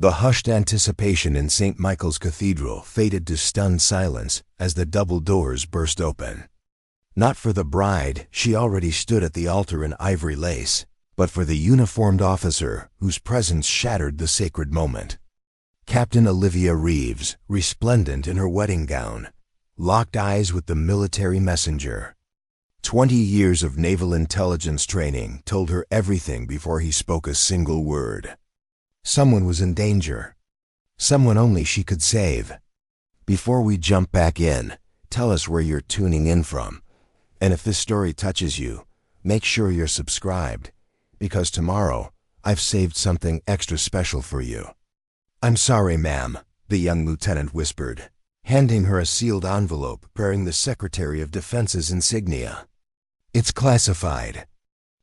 The hushed anticipation in St. Michael's Cathedral faded to stunned silence as the double doors burst open. Not for the bride, she already stood at the altar in ivory lace, but for the uniformed officer whose presence shattered the sacred moment. Captain Olivia Reeves, resplendent in her wedding gown, locked eyes with the military messenger. 20 years of naval intelligence training told her everything before he spoke a single word. Someone was in danger. Someone only she could save. Before we jump back in, tell us where you're tuning in from. And if this story touches you, make sure you're subscribed, because tomorrow I've saved something extra special for you. I'm sorry, ma'am, the young lieutenant whispered, handing her a sealed envelope bearing the Secretary of Defense's insignia. It's classified.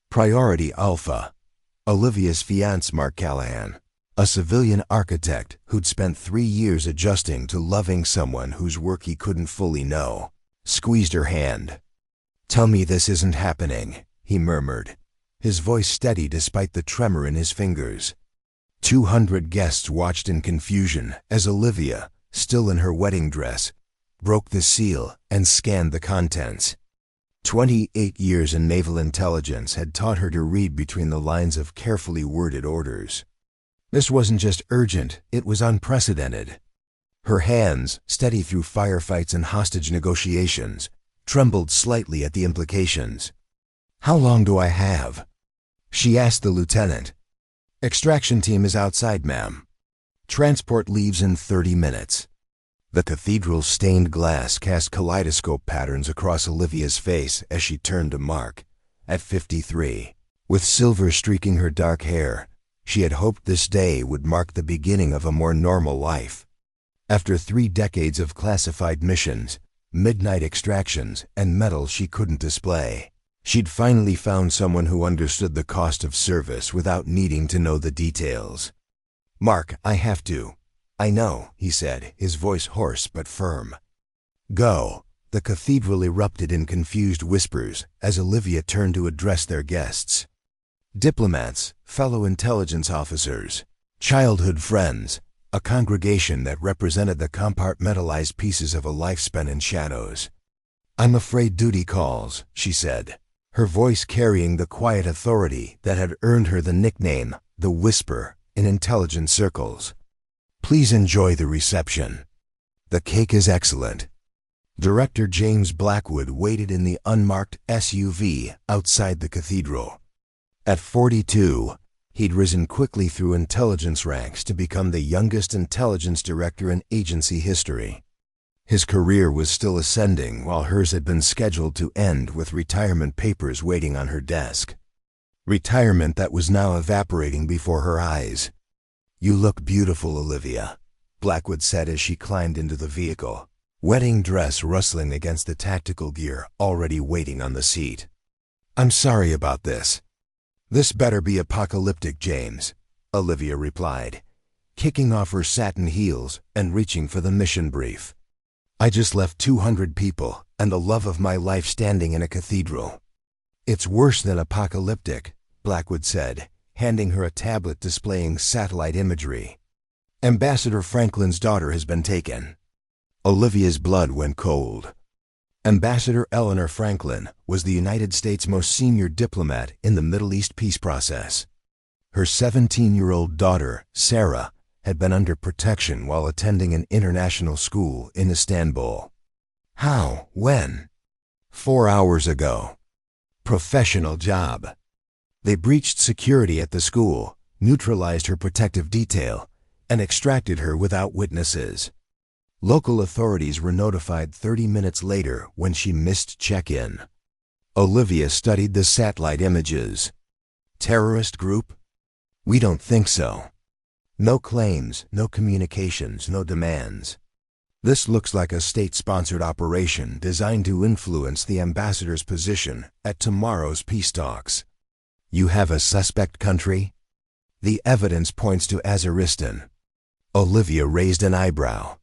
Priority Alpha. Olivia's fiancé, Mark Callahan, a civilian architect who'd spent 3 years adjusting to loving someone whose work he couldn't fully know, squeezed her hand. "Tell me this isn't happening," he murmured, his voice steady despite the tremor in his fingers. 200 guests watched in confusion as Olivia, still in her wedding dress, broke the seal and scanned the contents. 28 years in naval intelligence had taught her to read between the lines of carefully worded orders. This wasn't just urgent, it was unprecedented. Her hands, steady through firefights and hostage negotiations, trembled slightly at the implications. "How long do I have?" she asked the lieutenant. "Extraction team is outside, ma'am. Transport leaves in 30 minutes. The cathedral's stained glass cast kaleidoscope patterns across Olivia's face as she turned to Mark. At 53, with silver streaking her dark hair, she had hoped this day would mark the beginning of a more normal life. After 3 decades of classified missions, midnight extractions, and medals she couldn't display, she'd finally found someone who understood the cost of service without needing to know the details. "Mark, I have to." "I know," he said, his voice hoarse but firm. "Go." The cathedral erupted in confused whispers as Olivia turned to address their guests. Diplomats, fellow intelligence officers, childhood friends, a congregation that represented the compartmentalized pieces of a life spent in shadows. "I'm afraid duty calls," she said, her voice carrying the quiet authority that had earned her the nickname, the Whisper, in intelligence circles. "Please enjoy the reception. The cake is excellent." Director James Blackwood waited in the unmarked SUV outside the cathedral. At 42, he'd risen quickly through intelligence ranks to become the youngest intelligence director in agency history. His career was still ascending while hers had been scheduled to end with retirement papers waiting on her desk. Retirement that was now evaporating before her eyes. "You look beautiful, Olivia," Blackwood said as she climbed into the vehicle, wedding dress rustling against the tactical gear already waiting on the seat. "I'm sorry about this." "This better be apocalyptic, James," Olivia replied, kicking off her satin heels and reaching for the mission brief. "I just left 200 people and the love of my life standing in a cathedral." "It's worse than apocalyptic," Blackwood said, handing her a tablet displaying satellite imagery. "Ambassador Franklin's daughter has been taken." Olivia's blood went cold. Ambassador Eleanor Franklin was the United States' most senior diplomat in the Middle East peace process. Her 17-year-old daughter, Sarah, had been under protection while attending an international school in Istanbul. "How? When?" 4 hours ago. Professional job. They breached security at the school, neutralized her protective detail, and extracted her without witnesses. Local authorities were notified 30 minutes later when she missed check-in. Olivia studied the satellite images. "Terrorist group?" "We don't think so. No claims, no communications, no demands. This looks like a state-sponsored operation designed to influence the ambassador's position at tomorrow's peace talks." "You have a suspect country?" "The evidence points to Azeristan." Olivia raised an eyebrow.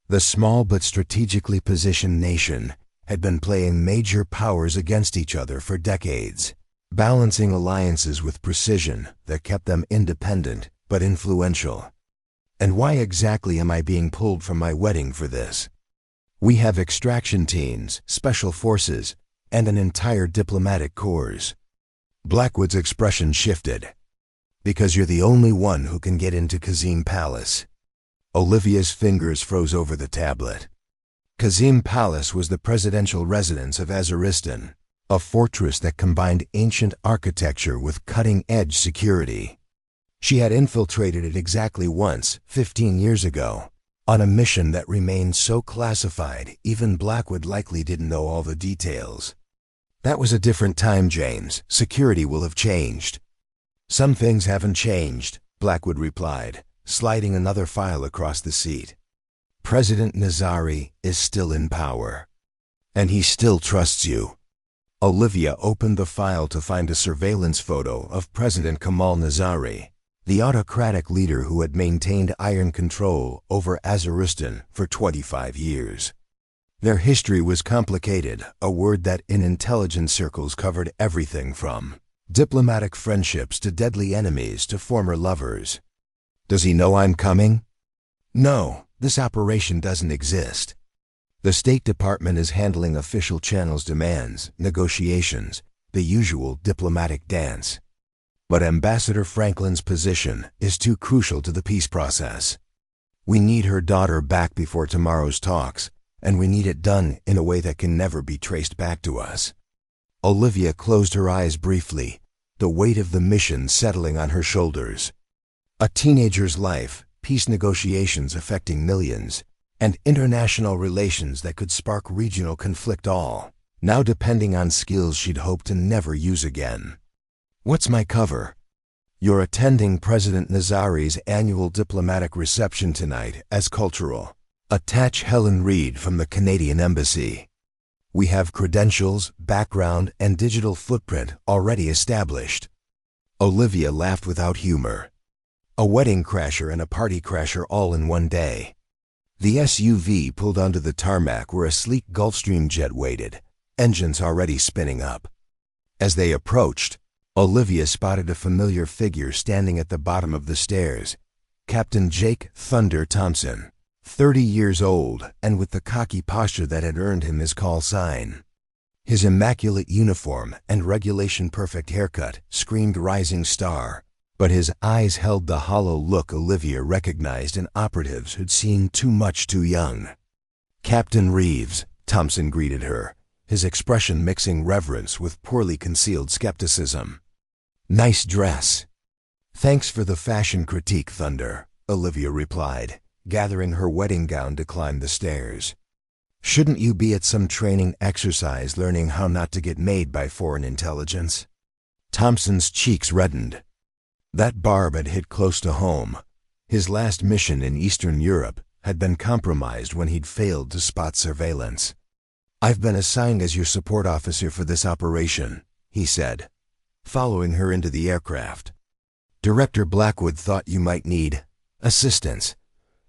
The small but strategically positioned nation had been playing major powers against each other for decades, balancing alliances with precision that kept them independent but influential. And why exactly am I being pulled from my wedding for this? We have extraction teams, special forces, and an entire diplomatic corps. Blackwood's expression shifted. Because you're the only one who can get into Kazim Palace. Olivia's fingers froze over the tablet. Kazim Palace was the presidential residence of Azaristan, a fortress that combined ancient architecture with cutting-edge security. She had infiltrated it exactly once, 15 years ago, on a mission that remained so classified even Blackwood likely didn't know all the details. That was a different time, James. Security will have changed. Some things haven't changed, Blackwood replied, sliding another file across the seat. President Nazari is still in power. And he still trusts you. Olivia opened the file to find a surveillance photo of President Kamal Nazari, the autocratic leader who had maintained iron control over Azaristan for 25 years. Their history was complicated, a word that in intelligence circles covered everything from diplomatic friendships to deadly enemies to former lovers. Does he know I'm coming? No, this operation doesn't exist. The State Department is handling official channels' demands, negotiations, the usual diplomatic dance. But Ambassador Franklin's position is too crucial to the peace process. We need her daughter back before tomorrow's talks, and we need it done in a way that can never be traced back to us. Olivia closed her eyes briefly, the weight of the mission settling on her shoulders. A teenager's life, peace negotiations affecting millions, and international relations that could spark regional conflict, all now depending on skills she'd hoped to never use again. What's my cover? You're attending President Nazari's annual diplomatic reception tonight as cultural. Attach Helen Reed from the Canadian Embassy. We have credentials, background, and digital footprint already established. Olivia laughed without humor. A wedding crasher and a party crasher all in one day. The SUV pulled onto the tarmac where a sleek Gulfstream jet waited, engines already spinning up. As they approached, Olivia spotted a familiar figure standing at the bottom of the stairs, Captain Jake "Thunder" Thompson. 30 years old and with the cocky posture that had earned him his call sign. His immaculate uniform and regulation-perfect haircut screamed rising star, but his eyes held the hollow look Olivia recognized in operatives who'd seen too much too young. Captain Reeves, Thompson greeted her, his expression mixing reverence with poorly concealed skepticism. Nice dress. Thanks for the fashion critique, Thunder, Olivia replied, gathering her wedding gown to climb the stairs. Shouldn't you be at some training exercise learning how not to get made by foreign intelligence? Thompson's cheeks reddened. That barb had hit close to home. His last mission in Eastern Europe had been compromised when he'd failed to spot surveillance. I've been assigned as your support officer for this operation, he said, following her into the aircraft. Director Blackwood thought you might need assistance.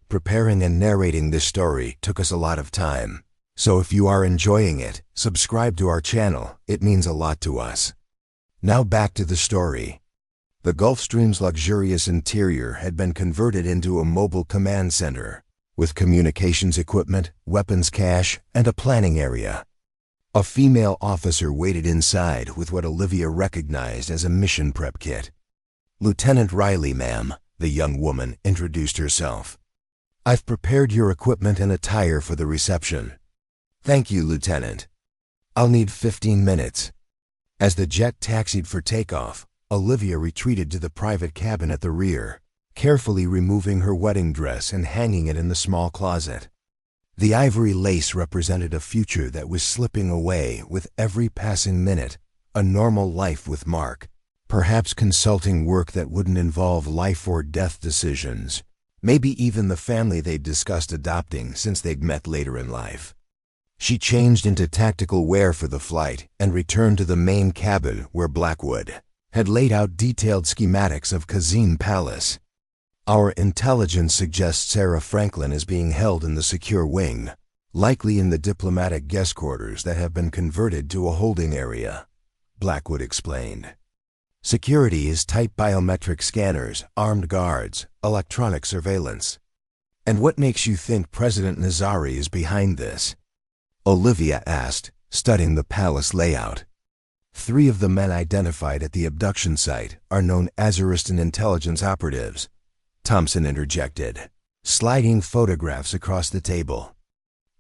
Preparing and narrating this story took us a lot of time, so if you are enjoying it, subscribe to our channel, it means a lot to us. Now back to the story. The Gulfstream's luxurious interior had been converted into a mobile command center, with communications equipment, weapons cache, and a planning area. A female officer waited inside with what Olivia recognized as a mission prep kit. Lieutenant Riley, ma'am, the young woman introduced herself. I've prepared your equipment and attire for the reception. Thank you, Lieutenant. I'll need 15 minutes. As the jet taxied for takeoff, Olivia retreated to the private cabin at the rear, carefully removing her wedding dress and hanging it in the small closet. The ivory lace represented a future that was slipping away with every passing minute, a normal life with Mark, perhaps consulting work that wouldn't involve life or death decisions. Maybe even the family they'd discussed adopting since they'd met later in life. She changed into tactical wear for the flight and returned to the main cabin where Blackwood had laid out detailed schematics of Kazim Palace. Our intelligence suggests Sarah Franklin is being held in the secure wing, likely in the diplomatic guest quarters that have been converted to a holding area, Blackwood explained. Security is tight biometric scanners, armed guards, electronic surveillance, And what makes you think President Nazari is behind this? Olivia asked, studying the palace layout. 3 of the men identified at the abduction site are known Azaristan intelligence operatives, Thompson interjected, sliding photographs across the table.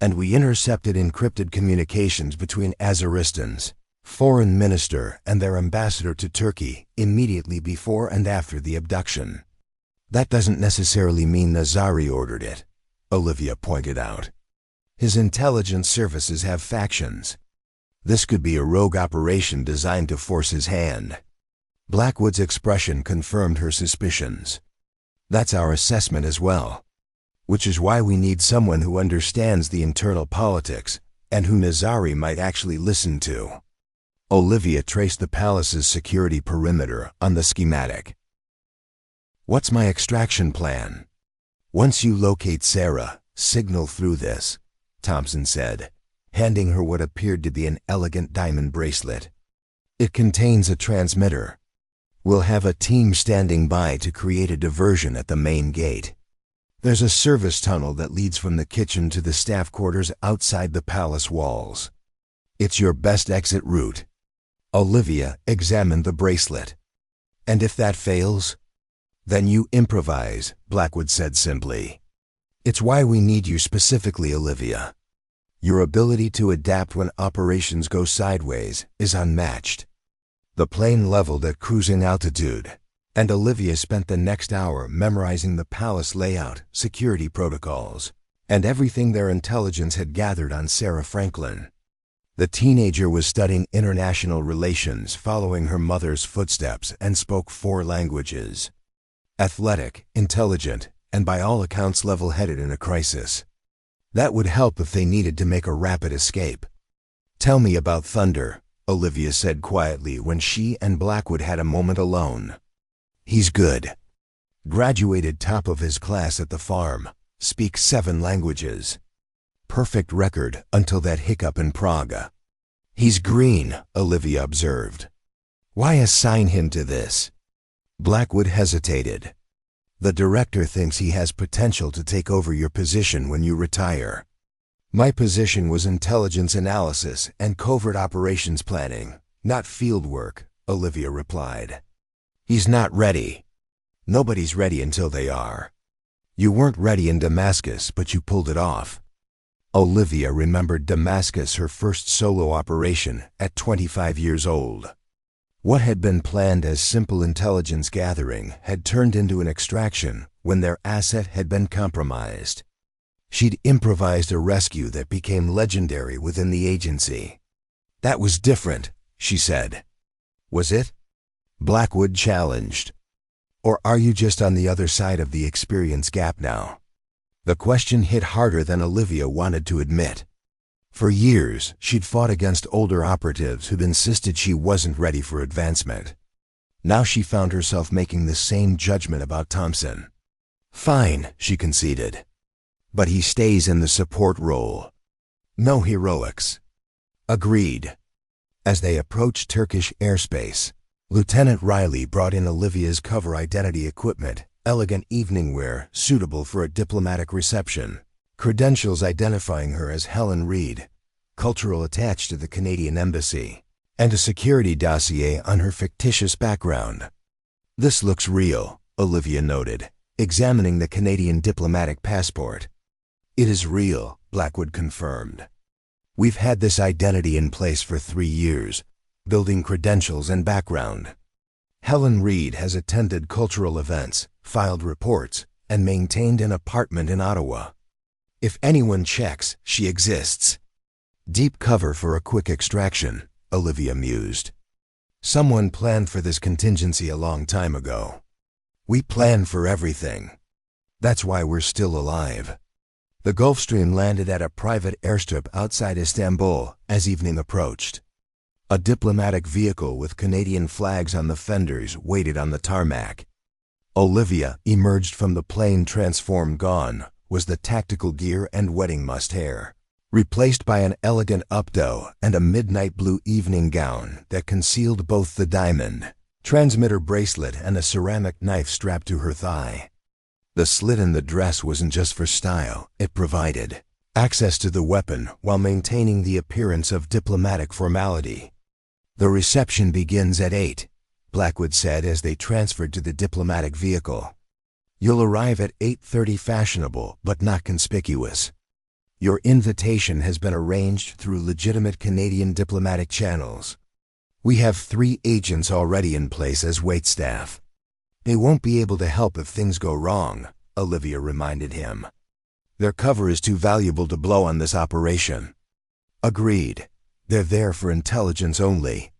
And we intercepted encrypted communications between Azaristan's foreign minister and their ambassador to Turkey immediately before and after the abduction. That doesn't necessarily mean Nazari ordered it, Olivia pointed out. His intelligence services have factions. This could be a rogue operation designed to force his hand. Blackwood's expression confirmed her suspicions. That's our assessment as well. Which is why we need someone who understands the internal politics and who Nazari might actually listen to. Olivia traced the palace's security perimeter on the schematic. What's my extraction plan? Once you locate Sarah, signal through this, Thompson said, handing her what appeared to be an elegant diamond bracelet. It contains a transmitter. We'll have a team standing by to create a diversion at the main gate. There's a service tunnel that leads from the kitchen to the staff quarters outside the palace walls. It's your best exit route. Olivia examined the bracelet. And if that fails? Then you improvise, Blackwood said simply. It's why we need you specifically, Olivia. Your ability to adapt when operations go sideways is unmatched. The plane leveled at cruising altitude, and Olivia spent the next hour memorizing the palace layout, security protocols, and everything their intelligence had gathered on Sarah Franklin. The teenager was studying international relations following her mother's footsteps and spoke 4 languages. Athletic, intelligent, and by all accounts level-headed in a crisis. That would help if they needed to make a rapid escape. Tell me about Thunder, Olivia said quietly when she and Blackwood had a moment alone. He's good. Graduated top of his class at the farm, speaks 7 languages. Perfect record until that hiccup in Prague. He's green, Olivia observed. Why assign him to this? Blackwood hesitated. The director thinks he has potential to take over your position when you retire. My position was intelligence analysis and covert operations planning, not field work, Olivia replied. He's not ready. Nobody's ready until they are. You weren't ready in Damascus, but you pulled it off. Olivia remembered Damascus, her first solo operation, at 25 years old. What had been planned as simple intelligence gathering had turned into an extraction when their asset had been compromised. She'd improvised a rescue that became legendary within the agency. That was different, she said. Was it? Blackwood challenged. Or are you just on the other side of the experience gap now? The question hit harder than Olivia wanted to admit. For years, she'd fought against older operatives who'd insisted she wasn't ready for advancement. Now she found herself making the same judgment about Thompson. Fine, she conceded. But he stays in the support role. No heroics. Agreed. As they approached Turkish airspace, Lieutenant Riley brought in Olivia's cover identity equipment, elegant evening wear suitable for a diplomatic reception, credentials identifying her as Helen Reed, cultural attached to the Canadian Embassy, and a security dossier on her fictitious background. This looks real, Olivia noted, examining the Canadian diplomatic passport. It is real, Blackwood confirmed. We've had this identity in place for 3 years, building credentials and background. Helen Reed has attended cultural events, filed reports, and maintained an apartment in Ottawa. If anyone checks, she exists. Deep cover for a quick extraction, Olivia mused. Someone planned for this contingency a long time ago. We plan for everything. That's why we're still alive. The Gulfstream landed at a private airstrip outside Istanbul as evening approached. A diplomatic vehicle with Canadian flags on the fenders waited on the tarmac. Olivia emerged from the plane transformed gone was the tactical gear and wedding must-hair, replaced by an elegant updo and a midnight blue evening gown that concealed both the diamond transmitter bracelet and a ceramic knife strapped to her thigh. The slit in the dress wasn't just for style, it provided access to the weapon while maintaining the appearance of diplomatic formality. "The reception begins at 8, Blackwood said as they transferred to the diplomatic vehicle. "You'll arrive at 8:30 fashionable but not conspicuous. Your invitation has been arranged through legitimate Canadian diplomatic channels. We have 3 agents already in place as waitstaff. They won't be able to help if things go wrong," Olivia reminded him. "Their cover is too valuable to blow on this operation." "Agreed. They're there for intelligence only.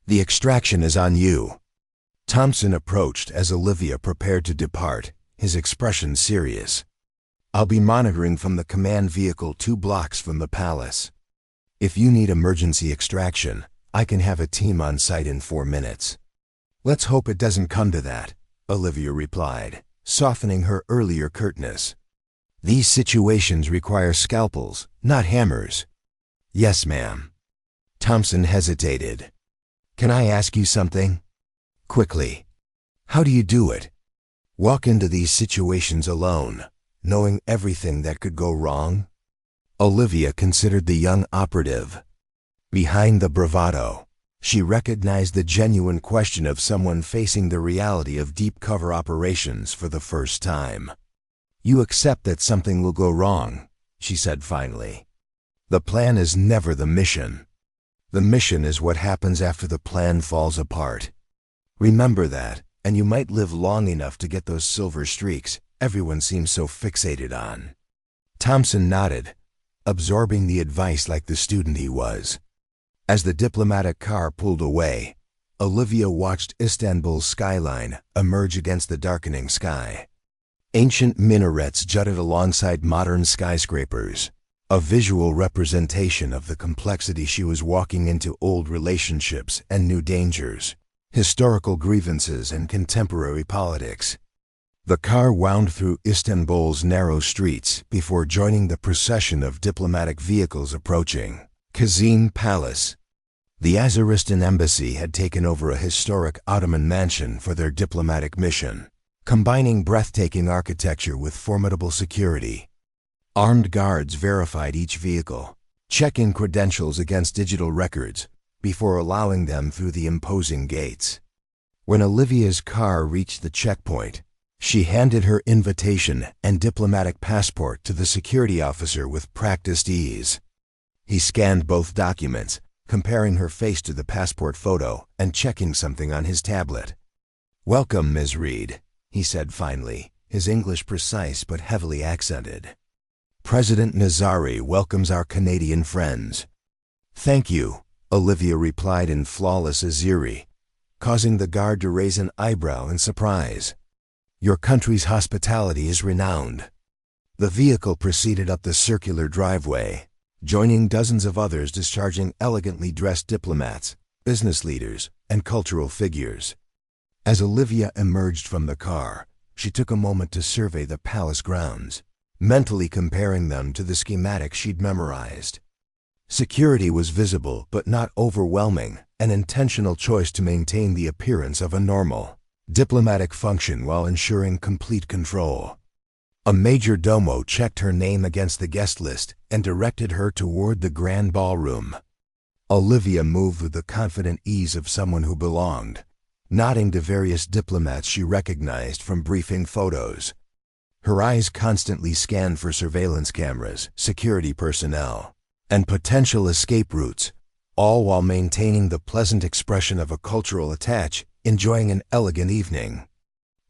The extraction is on you." Thompson approached as Olivia prepared to depart, his expression serious. "I'll be monitoring from the command vehicle 2 blocks from the palace. If you need emergency extraction, I can have a team on site in 4 minutes." "Let's hope it doesn't come to that," Olivia replied, softening her earlier curtness. "These situations require scalpels, not hammers." "Yes, ma'am." Thompson hesitated. "Can I ask you something?" Quickly. "How do you do it? Walk into these situations alone, knowing everything that could go wrong?" Olivia considered the young operative. Behind the bravado, she recognized the genuine question of someone facing the reality of deep cover operations for the first time. "You accept that something will go wrong," she said finally. "The plan is never the mission. The mission is what happens after the plan falls apart. Remember that, and you might live long enough to get those silver streaks everyone seems so fixated on." Thompson nodded, absorbing the advice like the student he was. As the diplomatic car pulled away, Olivia watched Istanbul's skyline emerge against the darkening sky. Ancient minarets jutted alongside modern skyscrapers, a visual representation of the complexity she was walking into: old relationships and new dangers, historical grievances and contemporary politics. The car wound through Istanbul's narrow streets before joining the procession of diplomatic vehicles approaching Kazan Palace. The Azeristan embassy had taken over a historic Ottoman mansion for their diplomatic mission, combining breathtaking architecture with formidable security. Armed guards verified each vehicle, checking credentials against digital records before allowing them through the imposing gates. When Olivia's car reached the checkpoint, she handed her invitation and diplomatic passport to the security officer with practiced ease. He scanned both documents, comparing her face to the passport photo and checking something on his tablet. "Welcome, Ms. Reed," he said finally, his English precise but heavily accented. "President Nazari welcomes our Canadian friends." "Thank you," Olivia replied in flawless Azeri, causing the guard to raise an eyebrow in surprise. "Your country's hospitality is renowned." The vehicle proceeded up the circular driveway, joining dozens of others discharging elegantly dressed diplomats, business leaders, and cultural figures. As Olivia emerged from the car, she took a moment to survey the palace grounds, mentally comparing them to the schematic she'd memorized. Security was visible but not overwhelming, an intentional choice to maintain the appearance of a normal, diplomatic function while ensuring complete control. A major domo checked her name against the guest list and directed her toward the grand ballroom. Olivia moved with the confident ease of someone who belonged, nodding to various diplomats she recognized from briefing photos. Her eyes constantly scanned for surveillance cameras, security personnel, and potential escape routes, all while maintaining the pleasant expression of a cultural attaché enjoying an elegant evening.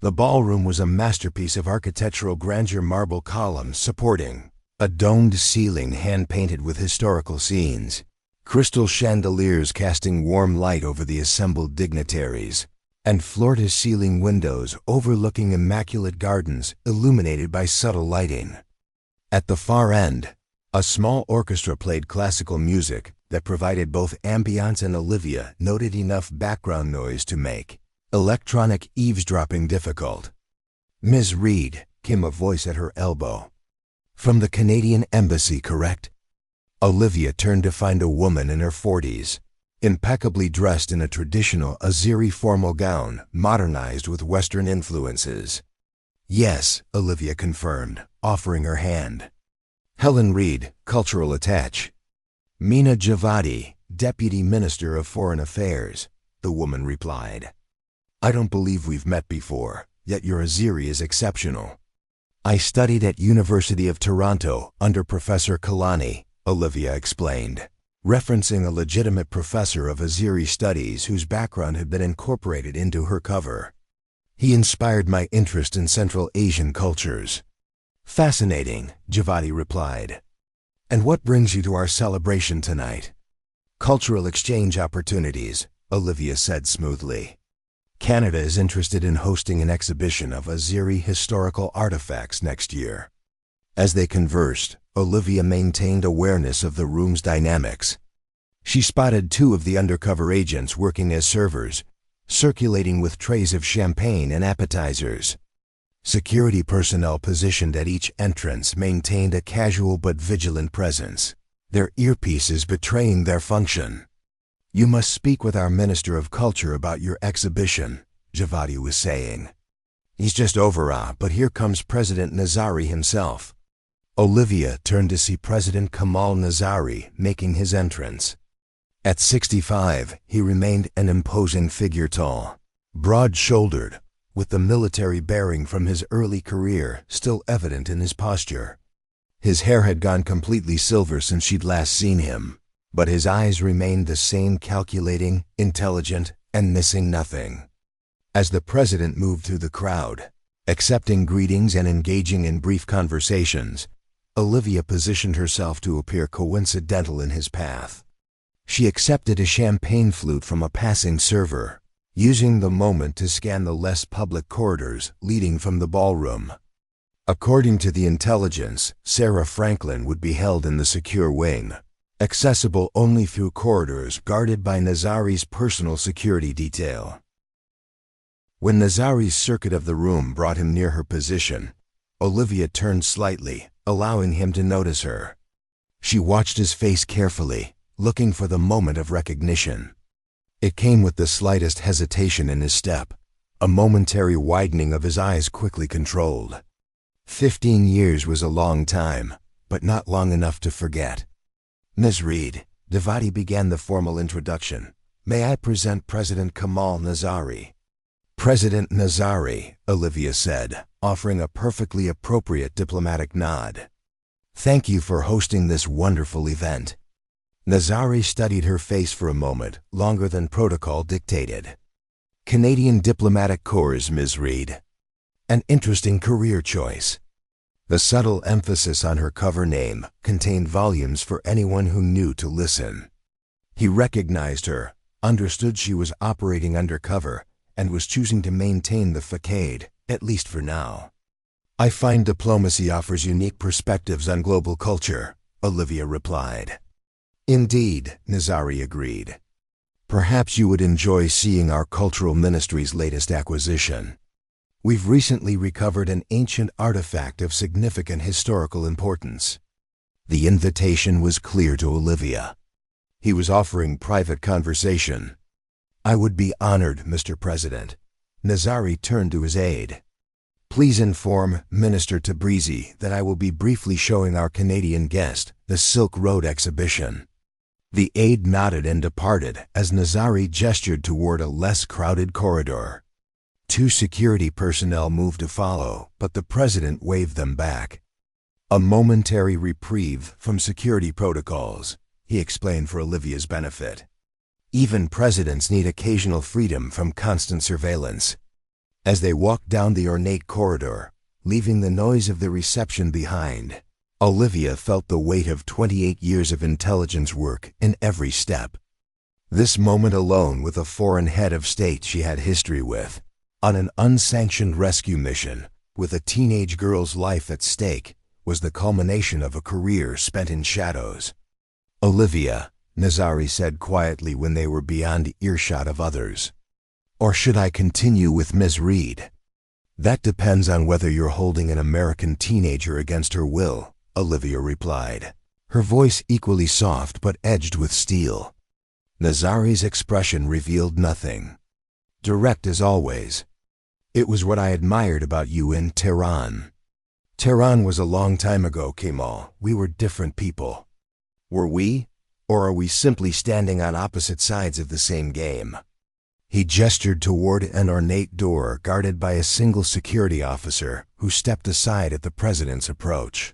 The ballroom was a masterpiece of architectural grandeur, marble columns supporting a domed ceiling hand-painted with historical scenes, crystal chandeliers casting warm light over the assembled dignitaries, and floor-to-ceiling windows overlooking immaculate gardens illuminated by subtle lighting. At the far end, a small orchestra played classical music that provided both ambiance and Olivia noted enough background noise to make electronic eavesdropping difficult. "Ms. Reed," came a voice at her elbow. "From the Canadian Embassy, correct?" Olivia turned to find a woman in her 40s, impeccably dressed in a traditional Azeri formal gown modernized with Western influences. Yes, Olivia confirmed, offering her hand. Helen Reed, cultural attaché. Mina Javadi, Deputy Minister of Foreign Affairs, the woman replied. I don't believe we've met before, yet your Azeri is exceptional. I studied at University of Toronto under Professor Callahan, Olivia explained, referencing a legitimate professor of Azeri studies whose background had been incorporated into her cover. He inspired my interest in Central Asian cultures. Fascinating, Javadi replied. And what brings you to our celebration tonight? Cultural exchange opportunities, Olivia said smoothly. Canada is interested in hosting an exhibition of Azeri historical artifacts next year. As they conversed, Olivia maintained awareness of the room's dynamics. She spotted two of the undercover agents working as servers, circulating with trays of champagne and appetizers. Security personnel positioned at each entrance maintained a casual but vigilant presence, their earpieces betraying their function. You must speak with our Minister of Culture about your exhibition, Javadi was saying. He's just over, but here comes President Nazari himself. Olivia turned to see President Kamal Nazari making his entrance. At 65, he remained an imposing figure, tall, broad-shouldered, with the military bearing from his early career still evident in his posture. His hair had gone completely silver since she'd last seen him, but his eyes remained the same, calculating, intelligent, and missing nothing. As the president moved through the crowd, accepting greetings and engaging in brief conversations, Olivia positioned herself to appear coincidental in his path. She accepted a champagne flute from a passing server, using the moment to scan the less public corridors leading from the ballroom. According to the intelligence, Sarah Franklin would be held in the secure wing, accessible only through corridors guarded by Nazari's personal security detail. When Nazari's circuit of the room brought him near her position, Olivia turned slightly, allowing him to notice her. She watched his face carefully, looking for the moment of recognition. It came with the slightest hesitation in his step, a momentary widening of his eyes quickly controlled. 15 years was a long time, but not long enough to forget. Ms. Reed, Javadi began the formal introduction. May I present President Kamal Nazari? President Nazari, Olivia said, offering a perfectly appropriate diplomatic nod. Thank you for hosting this wonderful event. Nazari studied her face for a moment, longer than protocol dictated. Canadian Diplomatic Corps, Ms. Reed. An interesting career choice. The subtle emphasis on her cover name contained volumes for anyone who knew to listen. He recognized her, understood she was operating undercover, and was choosing to maintain the facade, at least for now. I find diplomacy offers unique perspectives on global culture, Olivia replied. Indeed, Nazari agreed. Perhaps you would enjoy seeing our cultural ministry's latest acquisition. We've recently recovered an ancient artifact of significant historical importance. The invitation was clear to Olivia. He was offering private conversation. I would be honored, Mr. President. Nazari turned to his aide. Please inform Minister Tabrizi that I will be briefly showing our Canadian guest the Silk Road exhibition. The aide nodded and departed as Nazari gestured toward a less crowded corridor. Two security personnel moved to follow, but the president waved them back. A momentary reprieve from security protocols, he explained for Olivia's benefit. Even presidents need occasional freedom from constant surveillance. As they walked down the ornate corridor, leaving the noise of the reception behind, Olivia felt the weight of 28 years of intelligence work in every step. This moment alone with a foreign head of state she had history with, on an unsanctioned rescue mission, with a teenage girl's life at stake, was the culmination of a career spent in shadows. Olivia, Nazari said quietly when they were beyond earshot of others. Or should I continue with Ms. Reed? That depends on whether you're holding an American teenager against her will, Olivia replied, her voice equally soft but edged with steel. Nazari's expression revealed nothing. Direct as always. It was what I admired about you in Tehran. Tehran was a long time ago, Kemal. We were different people. Were we? Or are we simply standing on opposite sides of the same game? He gestured toward an ornate door guarded by a single security officer who stepped aside at the president's approach.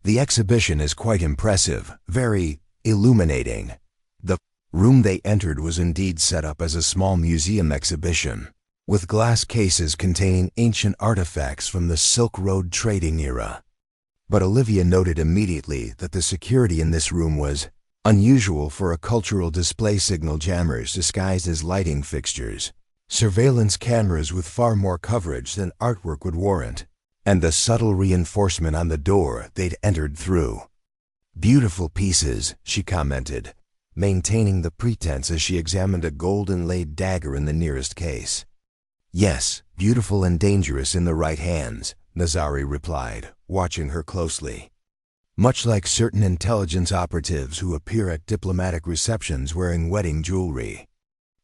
The exhibition is quite impressive, very illuminating. The room they entered was indeed set up as a small museum exhibition, with glass cases containing ancient artifacts from the Silk Road trading era. But Olivia noted immediately that the security in this room was unusual for a cultural display. Signal jammers disguised as lighting fixtures, surveillance cameras with far more coverage than artwork would warrant, and the subtle reinforcement on the door they'd entered through. Beautiful pieces, she commented, maintaining the pretense as she examined a gold-inlaid dagger in the nearest case. Yes, beautiful and dangerous in the right hands, Nazari replied, watching her closely. Much like certain intelligence operatives who appear at diplomatic receptions wearing wedding jewelry.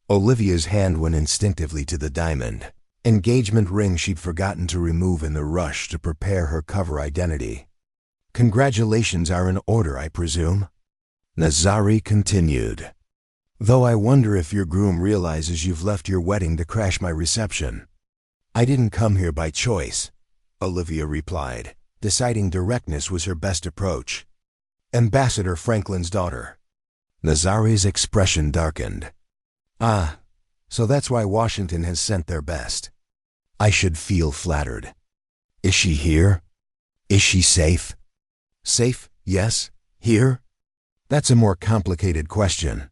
Olivia's hand went instinctively to the diamond, engagement ring she'd forgotten to remove in the rush to prepare her cover identity. Congratulations are in order, I presume? Nazari continued. Though I wonder if your groom realizes you've left your wedding to crash my reception. I didn't come here by choice, Olivia replied, deciding directness was her best approach. Ambassador Franklin's daughter. Nazari's expression darkened. Ah, so that's why Washington has sent their best. I should feel flattered. Is she here? Is she safe? Safe, yes. Here? That's a more complicated question.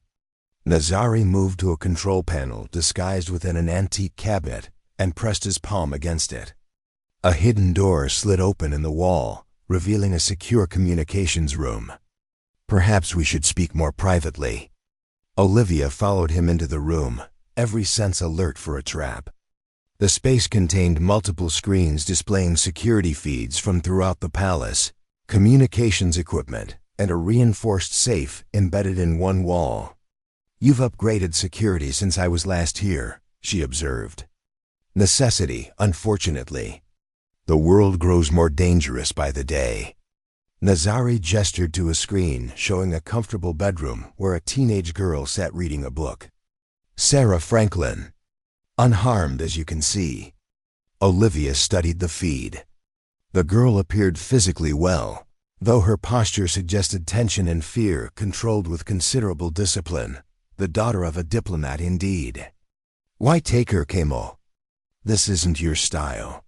Nazari moved to a control panel disguised within an antique cabinet and pressed his palm against it. A hidden door slid open in the wall, revealing a secure communications room. Perhaps we should speak more privately. Olivia followed him into the room, every sense alert for a trap. The space contained multiple screens displaying security feeds from throughout the palace, communications equipment, and a reinforced safe embedded in one wall. You've upgraded security since I was last here, she observed. Necessity, unfortunately. The world grows more dangerous by the day. Nazari gestured to a screen showing a comfortable bedroom where a teenage girl sat reading a book. Sarah Franklin. Unharmed, as you can see. Olivia studied the feed. The girl appeared physically well, though her posture suggested tension and fear controlled with considerable discipline. The daughter of a diplomat indeed. Why take her, Kemal? This isn't your style.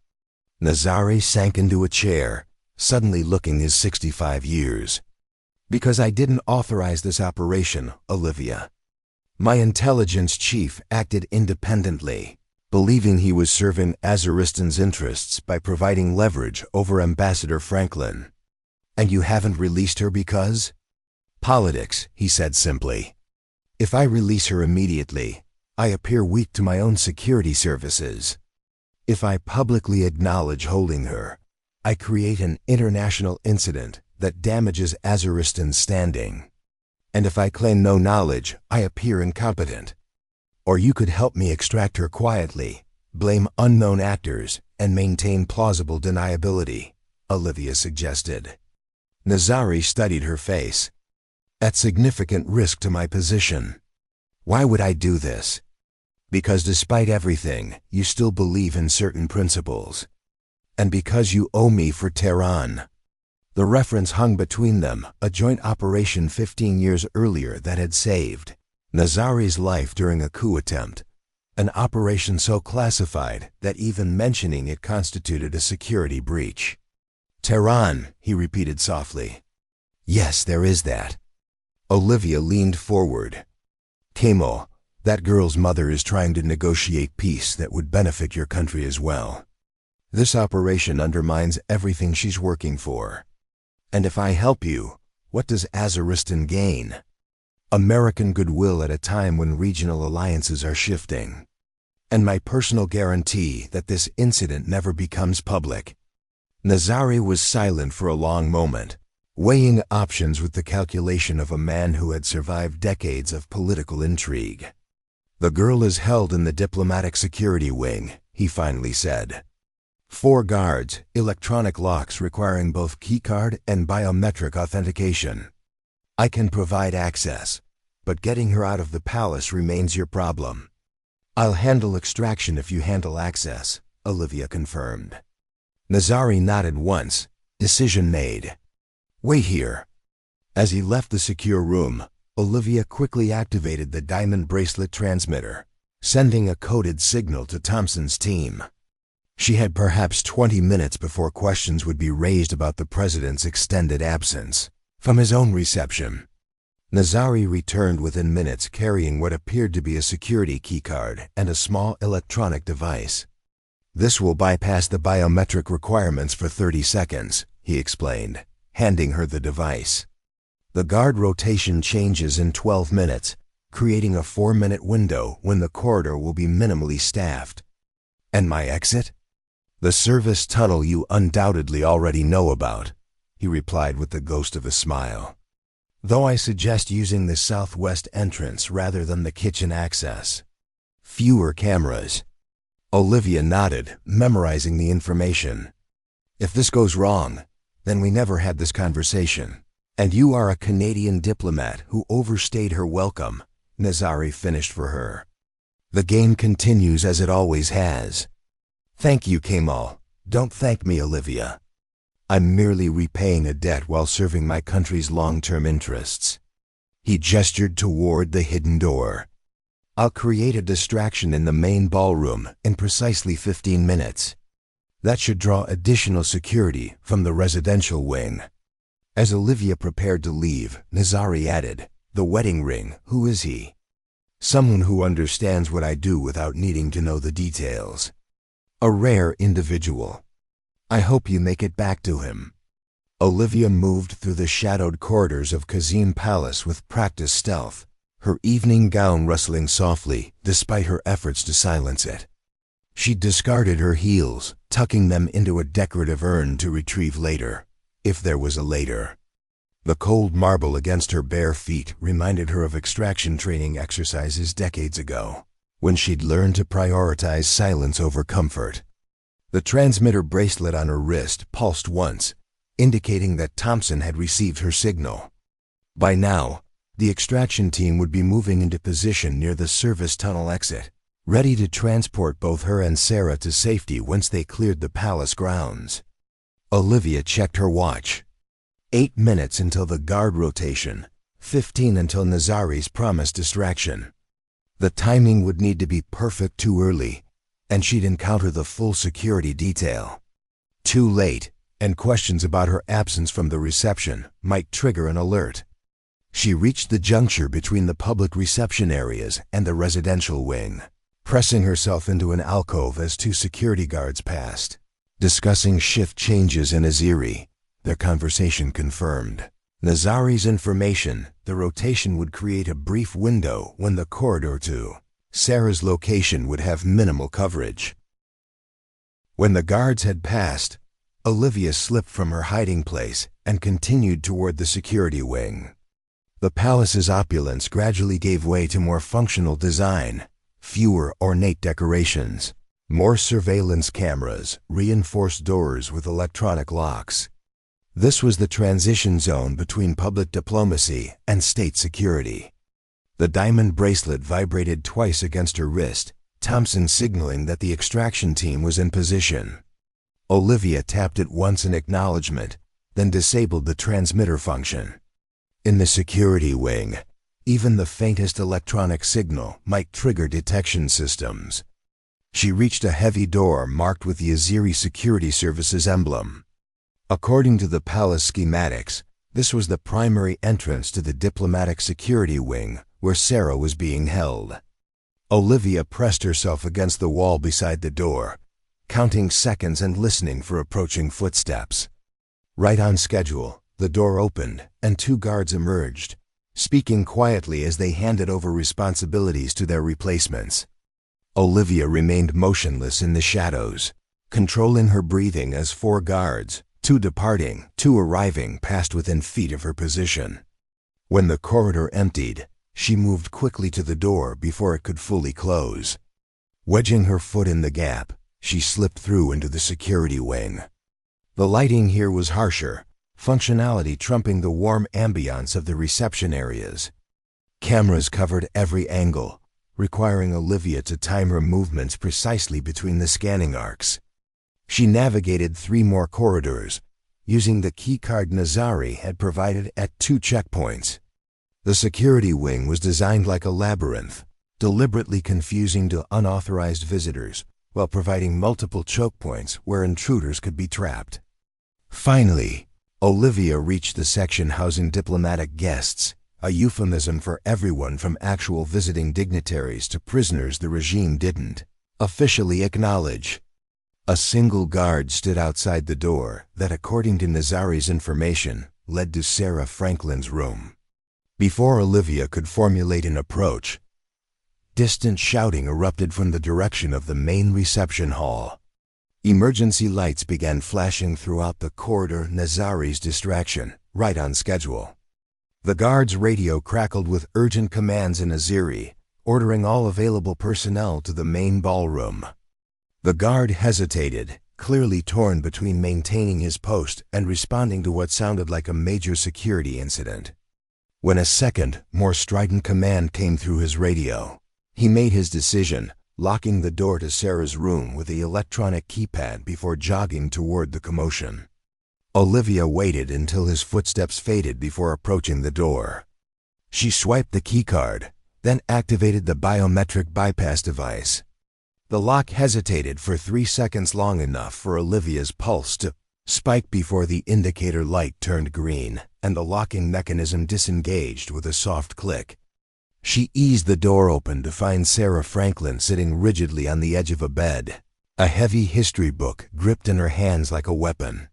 Nazari sank into a chair, suddenly looking his 65 years. Because I didn't authorize this operation, Olivia. My intelligence chief acted independently, believing he was serving Azaristan's interests by providing leverage over Ambassador Franklin. And you haven't released her because? Politics, he said simply. If I release her immediately, I appear weak to my own security services. If I publicly acknowledge holding her, I create an international incident that damages Azaristan's standing. And if I claim no knowledge, I appear incompetent. Or you could help me extract her quietly, blame unknown actors, and maintain plausible deniability, Olivia suggested. Nazari studied her face. At significant risk to my position. Why would I do this? Because despite everything, you still believe in certain principles. And because you owe me for Tehran. The reference hung between them, a joint operation 15 years earlier that had saved Nazari's life during a coup attempt, an operation so classified that even mentioning it constituted a security breach. Tehran, he repeated softly. Yes, there is that. Olivia leaned forward. Kemal, that girl's mother is trying to negotiate peace that would benefit your country as well. This operation undermines everything she's working for. And if I help you, what does Azaristan gain? American goodwill at a time when regional alliances are shifting. And my personal guarantee that this incident never becomes public. Nazari was silent for a long moment, weighing options with the calculation of a man who had survived decades of political intrigue. The girl is held in the diplomatic security wing, he he finally said. 4 guards, electronic locks requiring both keycard and biometric authentication. I can provide access, but getting her out of the palace remains your problem. I'll handle extraction if you handle access, Olivia confirmed. Nazari nodded once. Decision made. Wait here. As he left the secure room, Olivia quickly activated the diamond bracelet transmitter, sending a coded signal to Thompson's team. She had perhaps 20 minutes before questions would be raised about the president's extended absence from his own reception. Nazari returned within minutes carrying what appeared to be a security keycard and a small electronic device. This will bypass the biometric requirements for 30 seconds, he explained, handing her the device. The guard rotation changes in 12 minutes, creating a 4-minute window when the corridor will be minimally staffed. And my exit? The service tunnel you undoubtedly already know about, he replied with the ghost of a smile. Though I suggest using the southwest entrance rather than the kitchen access. Fewer cameras. Olivia nodded, memorizing the information. If this goes wrong, then we never had this conversation. And you are a Canadian diplomat who overstayed her welcome, Nazari finished for her. The game continues as it always has. Thank you, Kemal. Don't thank me, Olivia. I'm merely repaying a debt while serving my country's long-term interests. He gestured toward the hidden door. I'll create a distraction in the main ballroom in precisely 15 minutes. That should draw additional security from the residential wing. As Olivia prepared to leave, Nazari added, the wedding ring, who is he? Someone who understands what I do without needing to know the details. A rare individual. I hope you make it back to him. Olivia moved through the shadowed corridors of Kazim Palace with practiced stealth, her evening gown rustling softly despite her efforts to silence it. She discarded her heels, tucking them into a decorative urn to retrieve later, if there was a later. The cold marble against her bare feet reminded her of extraction training exercises decades ago, when she'd learned to prioritize silence over comfort. The transmitter bracelet on her wrist pulsed once, indicating that Thompson had received her signal. By now, the extraction team would be moving into position near the service tunnel exit, ready to transport both her and Sarah to safety once they cleared the palace grounds. Olivia checked her watch. 8 minutes until the guard rotation, 15 until Nazari's promised distraction. The timing would need to be perfect too early, and she'd encounter the full security detail. Too late, and questions about her absence from the reception might trigger an alert. She reached the juncture between the public reception areas and the residential wing, pressing herself into an alcove as 2 security guards passed, discussing shift changes in Aziri, their conversation confirmed. Nazari's information, the rotation would create a brief window when the corridor to Sarah's location would have minimal coverage. When the guards had passed, Olivia slipped from her hiding place and continued toward the security wing. The palace's opulence gradually gave way to more functional design, fewer ornate decorations, more surveillance cameras, reinforced doors with electronic locks. This was the transition zone between public diplomacy and state security. The diamond bracelet vibrated twice against her wrist, Thompson signaling that the extraction team was in position. Olivia tapped it once in acknowledgement, then disabled the transmitter function. In the security wing, even the faintest electronic signal might trigger detection systems. She reached a heavy door marked with the Aziri Security Services emblem. According to the palace schematics, this was the primary entrance to the diplomatic security wing where Sarah was being held. Olivia pressed herself against the wall beside the door, counting seconds and listening for approaching footsteps. Right on schedule, the door opened and 2 guards emerged, speaking quietly as they handed over responsibilities to their replacements. Olivia remained motionless in the shadows, controlling her breathing as 4 guards, 2 departing, 2 arriving, passed within feet of her position. When the corridor emptied, she moved quickly to the door before it could fully close. Wedging her foot in the gap, She slipped through into the security wing. The lighting here was harsher, functionality trumping the warm ambiance of the reception areas. Cameras covered every angle, requiring Olivia to time her movements precisely between the scanning arcs. She navigated 3 more corridors, using the keycard Nazari had provided at 2 checkpoints. The security wing was designed like a labyrinth, deliberately confusing to unauthorized visitors, while providing multiple choke points where intruders could be trapped. Finally, Olivia reached the section housing diplomatic guests, a euphemism for everyone from actual visiting dignitaries to prisoners the regime didn't officially acknowledge. A single guard stood outside the door that, according to Nazari's information, led to Sarah Franklin's room. Before Olivia could formulate an approach, distant shouting erupted from the direction of the main reception hall. Emergency lights began flashing throughout the corridor. Nazari's distraction, right on schedule. The guard's radio crackled with urgent commands in Azeri, ordering all available personnel to the main ballroom. The guard hesitated, clearly torn between maintaining his post and responding to what sounded like a major security incident. When a second, more strident command came through his radio, he made his decision, locking the door to Sarah's room with the electronic keypad before jogging toward the commotion. Olivia waited until his footsteps faded before approaching the door. She swiped the keycard, then activated the biometric bypass device. The lock hesitated for 3 seconds, long enough for Olivia's pulse to spike before the indicator light turned green and the locking mechanism disengaged with a soft click. She eased the door open to find Sarah Franklin sitting rigidly on the edge of a bed, a heavy history book gripped in her hands like a weapon.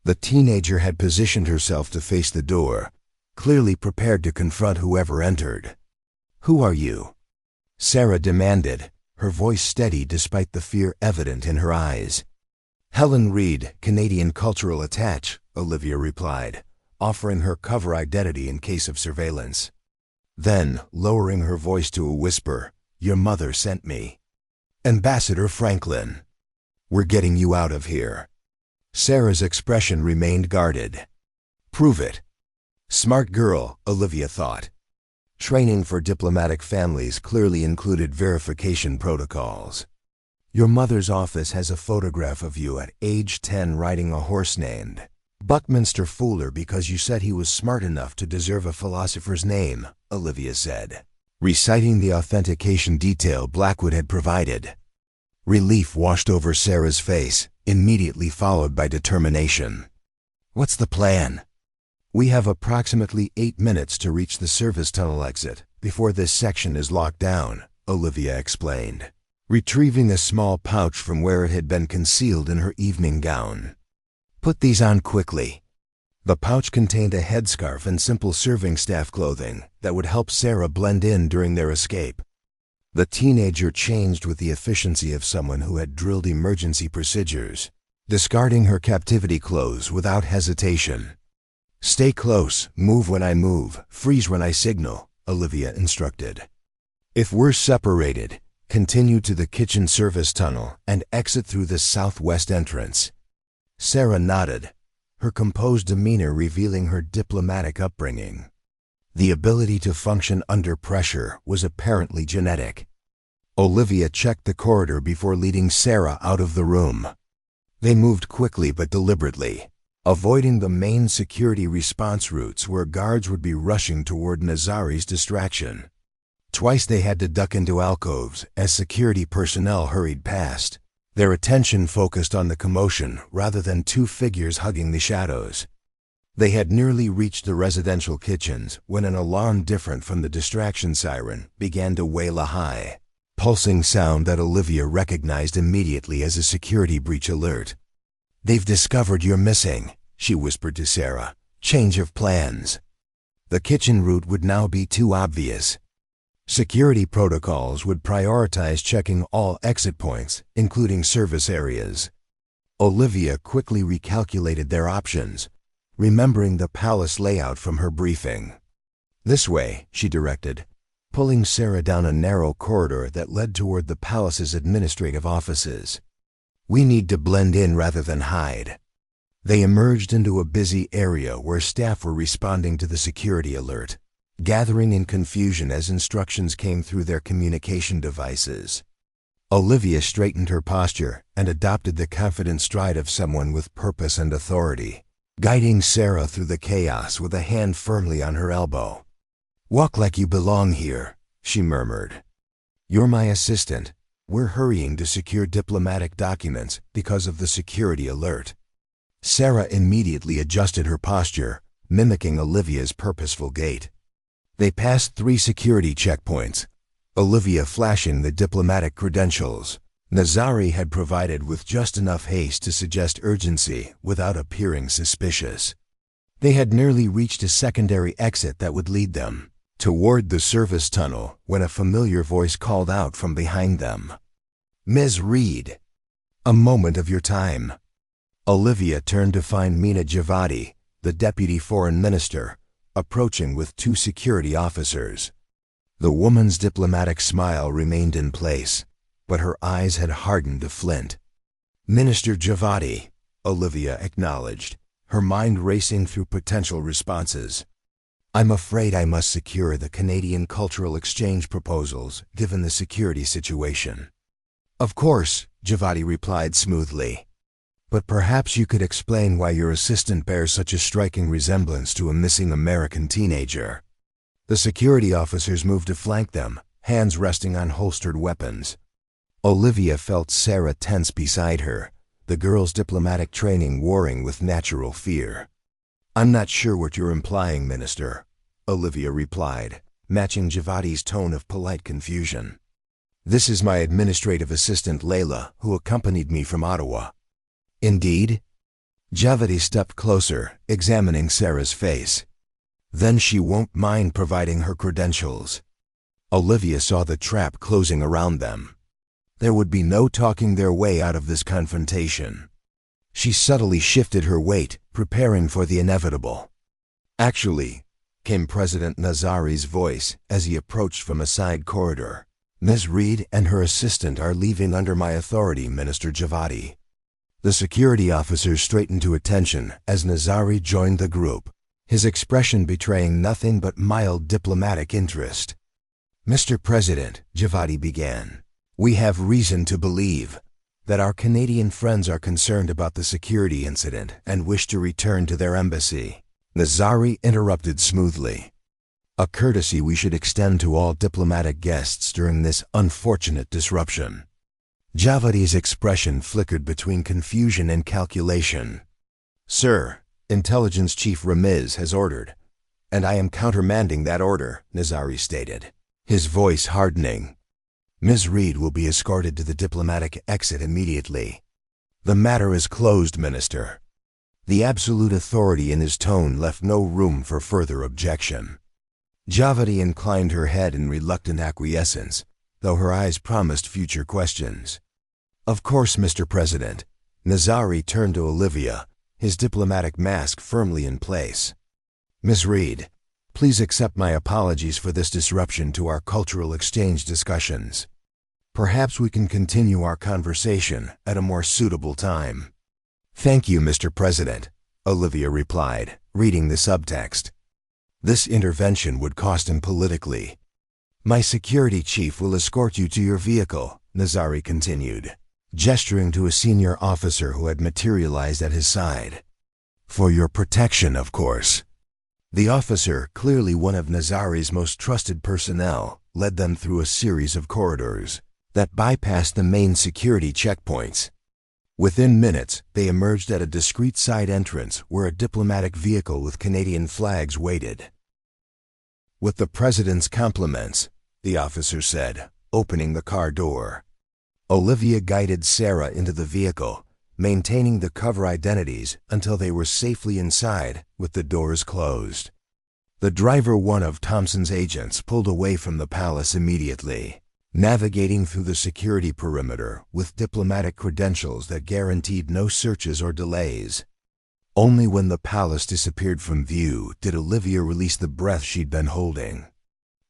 The teenager had positioned herself to face the door, clearly prepared to confront whoever entered. "Who are you?" Sarah demanded, her voice steady despite the fear evident in her eyes. "Helen Reed, Canadian cultural attaché," Olivia replied, offering her cover identity in case of surveillance. Then, lowering her voice to a whisper, "Your mother sent me." "Ambassador Franklin. We're getting you out of here." Sarah's expression remained guarded. "Prove it." Smart girl, Olivia thought. Training for diplomatic families clearly included verification protocols. "Your mother's office has a photograph of you at age 10 riding a horse named Buckminster Fuller because you said he was smart enough to deserve a philosopher's name," Olivia said, reciting the authentication detail Blackwood had provided. Relief washed over Sarah's face, immediately followed by determination. "What's the plan?" "We have approximately 8 minutes to reach the service tunnel exit before this section is locked down," Olivia explained, retrieving a small pouch from where it had been concealed in her evening gown. "Put these on quickly." The pouch contained a headscarf and simple serving staff clothing that would help Sarah blend in during their escape. The teenager changed with the efficiency of someone who had drilled emergency procedures, discarding her captivity clothes without hesitation. "Stay close, move when I move, freeze when I signal," Olivia instructed. "If we're separated, continue to the kitchen service tunnel and exit through the southwest entrance." Sarah nodded, her composed demeanor revealing her diplomatic upbringing. The ability to function under pressure was apparently genetic. Olivia checked the corridor before leading Sarah out of the room. They moved quickly but deliberately, avoiding the main security response routes where guards would be rushing toward Nazari's distraction. Twice they had to duck into alcoves as security personnel hurried past, their attention focused on the commotion rather than 2 figures hugging the shadows. They had nearly reached the residential kitchens when an alarm different from the distraction siren began to wail, a high, pulsing sound that Olivia recognized immediately as a security breach alert. "They've discovered you're missing," she whispered to Sarah. "Change of plans." The kitchen route would now be too obvious. Security protocols would prioritize checking all exit points, including service areas. Olivia quickly recalculated their options, remembering the palace layout from her briefing. "This way," she directed, pulling Sarah down a narrow corridor that led toward the palace's administrative offices. We need to blend in rather than hide. They emerged into a busy area where staff were responding to the security alert, gathering in confusion as instructions came through their communication devices. Olivia straightened her posture and adopted the confident stride of someone with purpose and authority, guiding Sarah through the chaos with a hand firmly on her elbow. "Walk like you belong here," she murmured. "You're my assistant. We're hurrying to secure diplomatic documents because of the security alert." Sarah immediately adjusted her posture, mimicking Olivia's purposeful gait. They passed 3 security checkpoints, Olivia flashing the diplomatic credentials. Nazari had provided with just enough haste to suggest urgency without appearing suspicious. They had nearly reached a secondary exit that would lead them toward the service tunnel when a familiar voice called out from behind them. "Ms. Reed, a moment of your time." Olivia turned to find Mina Javadi, the deputy foreign minister, approaching with 2 security officers. The woman's diplomatic smile remained in place, but her eyes had hardened to flint. "Minister Javadi," Olivia acknowledged, her mind racing through potential responses. "I'm afraid I must secure the Canadian cultural exchange proposals given the security situation." "Of course," Javadi replied smoothly. "But perhaps you could explain why your assistant bears such a striking resemblance to a missing American teenager." The security officers moved to flank them, hands resting on holstered weapons. Olivia felt Sarah tense beside her, the girl's diplomatic training warring with natural fear. "I'm not sure what you're implying, Minister," Olivia replied, matching Javadi's tone of polite confusion. "This is my administrative assistant Layla, who accompanied me from Ottawa." "Indeed?" Javadi stepped closer, examining Sarah's face. "Then she won't mind providing her credentials." Olivia saw the trap closing around them. There would be no talking their way out of this confrontation. She subtly shifted her weight, preparing for the inevitable. "Actually," came President Nazari's voice as he approached from a side corridor, "Ms. Reed and her assistant are leaving under my authority, Minister Javadi." The security officers straightened to attention as Nazari joined the group, his expression betraying nothing but mild diplomatic interest. "Mr. President," Javadi began, "we have reason to believe that our Canadian friends are concerned about the security incident and wish to return to their embassy." Nazari interrupted smoothly. "A courtesy we should extend to all diplomatic guests during this unfortunate disruption." Javadi's expression flickered between confusion and calculation. "Sir, Intelligence Chief Ramiz has ordered, and I am countermanding that order," Nazari stated, his voice hardening. "Ms. Reed will be escorted to the diplomatic exit immediately. The matter is closed, Minister." The absolute authority in his tone left no room for further objection. Javadi inclined her head in reluctant acquiescence, though her eyes promised future questions. "Of course, Mr. President." Nazari turned to Olivia, his diplomatic mask firmly in place. "Ms. Reed, please accept my apologies for this disruption to our cultural exchange discussions. Perhaps we can continue our conversation at a more suitable time." "Thank you, Mr. President," Olivia replied, reading the subtext. "This intervention would cost him politically." "My security chief will escort you to your vehicle," Nazari continued, gesturing to a senior officer who had materialized at his side. "For your protection, of course." The officer, clearly one of Nazari's most trusted personnel, led them through a series of corridors that bypassed the main security checkpoints. Within minutes, they emerged at a discreet side entrance where a diplomatic vehicle with Canadian flags waited. "With the President's compliments," the officer said, opening the car door. Olivia guided Sarah into the vehicle, maintaining the cover identities until they were safely inside with the doors closed. The driver, one of Thompson's agents, pulled away from the palace immediately, navigating through the security perimeter with diplomatic credentials that guaranteed no searches or delays. Only when the palace disappeared from view did Olivia release the breath she'd been holding.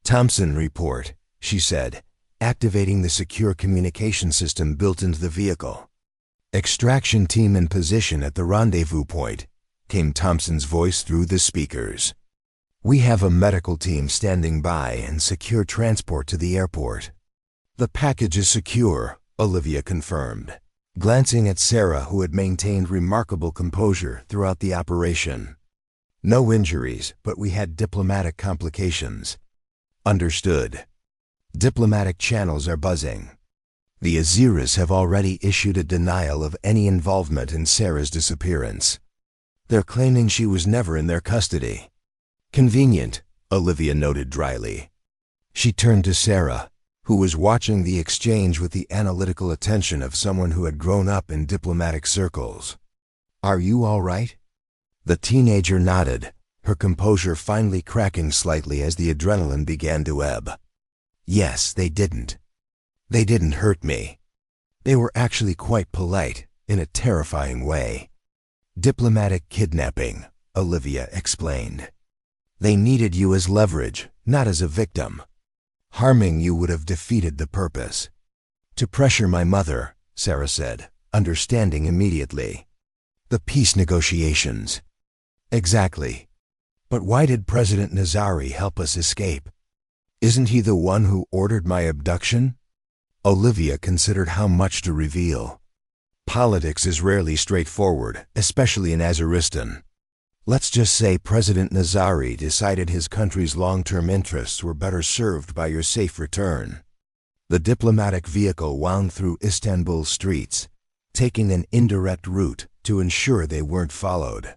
"Thompson report," she said, activating the secure communication system built into the vehicle. "Extraction team in position at the rendezvous point," came Thompson's voice through the speakers. "We have a medical team standing by and secure transport to the airport." "The package is secure," Olivia confirmed, glancing at Sarah, who had maintained remarkable composure throughout the operation. "No injuries, but we had diplomatic complications." "Understood. Diplomatic channels are buzzing. The Aziris have already issued a denial of any involvement in Sarah's disappearance. They're claiming she was never in their custody." "Convenient," Olivia noted dryly. She turned to Sarah, who was watching the exchange with the analytical attention of someone who had grown up in diplomatic circles. "Are you all right?" The teenager nodded, her composure finally cracking slightly as the adrenaline began to ebb. "Yes, they didn't. They didn't hurt me. They were actually quite polite, in a terrifying way." "Diplomatic kidnapping," Olivia explained. "They needed you as leverage, not as a victim. Harming you would have defeated the purpose." "To pressure my mother," Sarah said, understanding immediately. "The peace negotiations." "Exactly. But why did President Nazari help us escape? Isn't he the one who ordered my abduction?" Olivia considered how much to reveal. Politics is rarely straightforward, especially in Aziristan. "Let's just say President Nazari decided his country's long-term interests were better served by your safe return." The diplomatic vehicle wound through Istanbul's streets, taking an indirect route to ensure they weren't followed.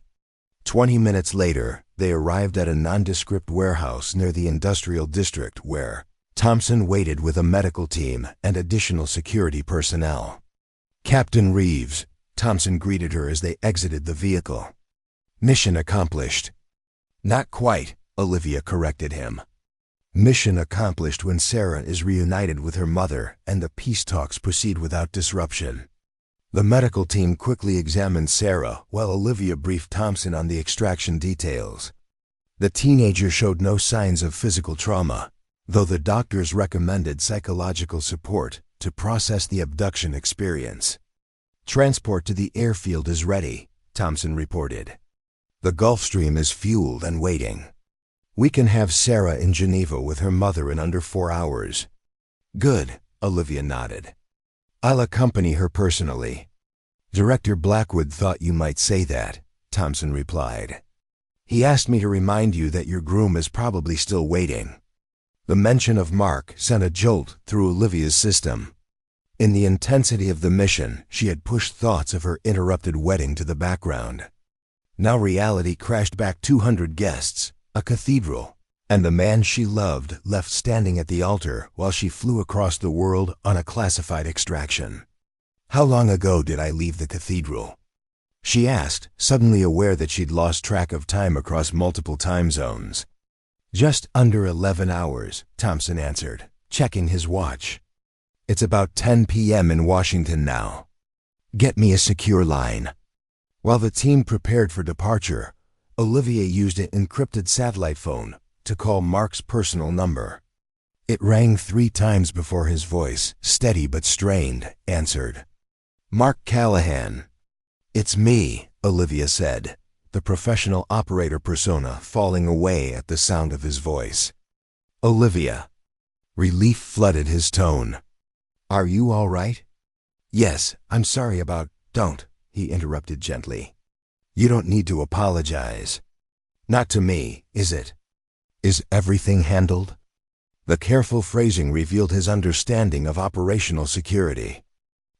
20 minutes later, they arrived at a nondescript warehouse near the industrial district where Thompson waited with a medical team and additional security personnel. "Captain Reeves," Thompson greeted her as they exited the vehicle. "Mission accomplished." "Not quite," Olivia corrected him. "Mission accomplished when Sarah is reunited with her mother and the peace talks proceed without disruption." The medical team quickly examined Sarah while Olivia briefed Thompson on the extraction details. The teenager showed no signs of physical trauma, though the doctors recommended psychological support to process the abduction experience. "Transport to the airfield is ready," Thompson reported. "The Gulfstream is fueled and waiting. We can have Sarah in Geneva with her mother in under 4 hours." "Good," Olivia nodded. "I'll accompany her personally." "Director Blackwood thought you might say that," Thompson replied. "He asked me to remind you that your groom is probably still waiting." The mention of Mark sent a jolt through Olivia's system. In the intensity of the mission, she had pushed thoughts of her interrupted wedding to the background. Now reality crashed back 200 guests, a cathedral, and the man she loved left standing at the altar while she flew across the world on a classified extraction. "How long ago did I leave the cathedral?" she asked, suddenly aware that she'd lost track of time across multiple time zones. "Just under 11 hours, Thompson answered, checking his watch. "It's about 10 p.m. in Washington now. Get me a secure line." While the team prepared for departure, Olivia used an encrypted satellite phone to call Mark's personal number. It rang 3 times before his voice, steady but strained, answered. "Mark Callahan." "It's me," Olivia said, the professional operator persona falling away at the sound of his voice. "Olivia." Relief flooded his tone. "Are you all right?" "Yes, I'm sorry about—" "Don't," he interrupted gently. "You don't need to apologize. Not to me, is it? Is everything handled?" The careful phrasing revealed his understanding of operational security.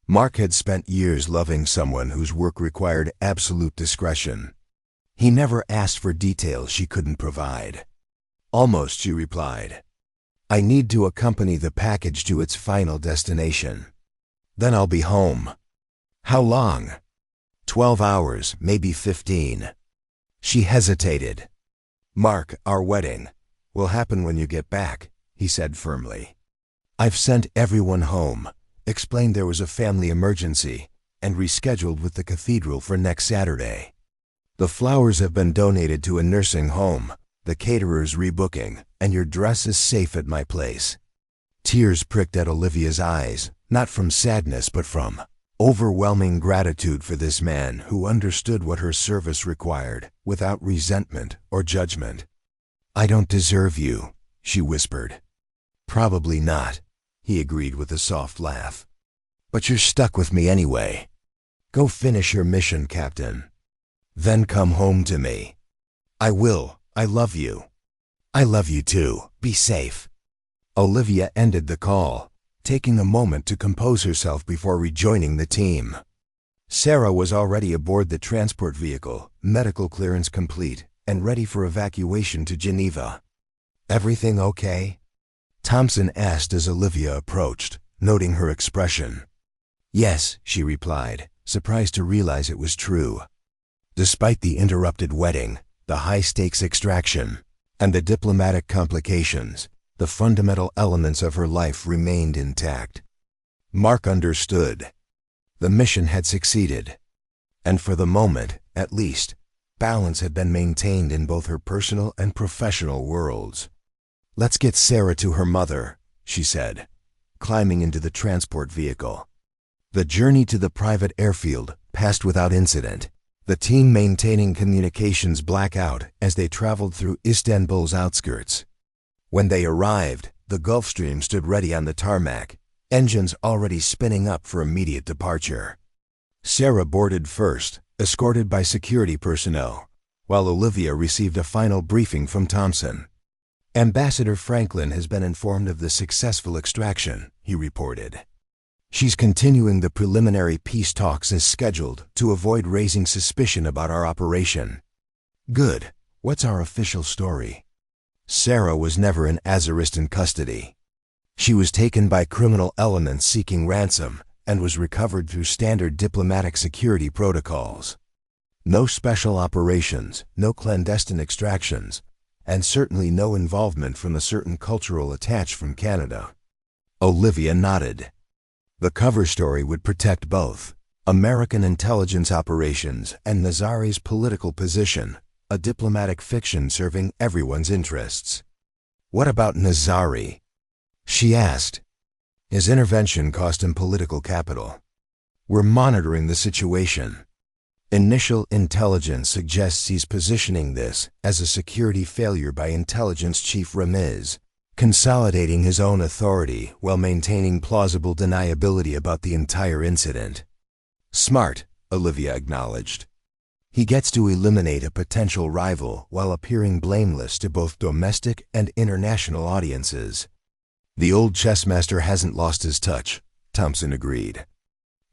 Mark had spent years loving someone whose work required absolute discretion. He never asked for details she couldn't provide. "Almost," she replied. "I need to accompany the package to its final destination. Then I'll be home." "How long?" 12 hours, maybe 15. She hesitated. "Mark, our wedding will happen when you get back," he said firmly. "I've sent everyone home, explained there was a family emergency, and rescheduled with the cathedral for next Saturday. The flowers have been donated to a nursing home, the caterer's rebooking, and your dress is safe at my place." Tears pricked at Olivia's eyes, not from sadness but from Overwhelming gratitude for this man who understood what her service required, without resentment or judgment. "I don't deserve you," she whispered. "Probably not," he agreed with a soft laugh. "But you're stuck with me anyway. Go finish your mission, Captain. Then come home to me." "I will. I love you." "I love you too. Be safe." Olivia ended the call, taking a moment to compose herself before rejoining the team. Sarah was already aboard the transport vehicle, medical clearance complete, and ready for evacuation to Geneva. "Everything okay?" Thompson asked as Olivia approached, noting her expression. "Yes," she replied, surprised to realize it was true. Despite the interrupted wedding, the high-stakes extraction, and the diplomatic complications, the fundamental elements of her life remained intact. Mark understood. The mission had succeeded, and for the moment, at least, balance had been maintained in both her personal and professional worlds. "Let's get Sarah to her mother," she said, climbing into the transport vehicle. The journey to the private airfield passed without incident, the team maintaining communications blackout as they traveled through Istanbul's outskirts. When they arrived, the Gulfstream stood ready on the tarmac, engines already spinning up for immediate departure. Sarah boarded first, escorted by security personnel, while Olivia received a final briefing from Thompson. "Ambassador Franklin has been informed of the successful extraction," he reported. "She's continuing the preliminary peace talks as scheduled to avoid raising suspicion about our operation." "Good. What's our official story?" Sarah was never in Azaristan custody. She was taken by criminal elements seeking ransom and was recovered through standard diplomatic security protocols. No special operations, no clandestine extractions, and certainly no involvement from a certain cultural attach from Canada. Olivia nodded. The cover story would protect both American intelligence operations and Nazari's political position, a diplomatic fiction serving everyone's interests. "What about Nazari?" she asked. "His intervention cost him political capital. We're monitoring the situation. Initial intelligence suggests he's positioning this as a security failure by Intelligence Chief Ramiz, consolidating his own authority while maintaining plausible deniability about the entire incident." "Smart," Olivia acknowledged. "He gets to eliminate a potential rival while appearing blameless to both domestic and international audiences." "The old chessmaster hasn't lost his touch," Thompson agreed.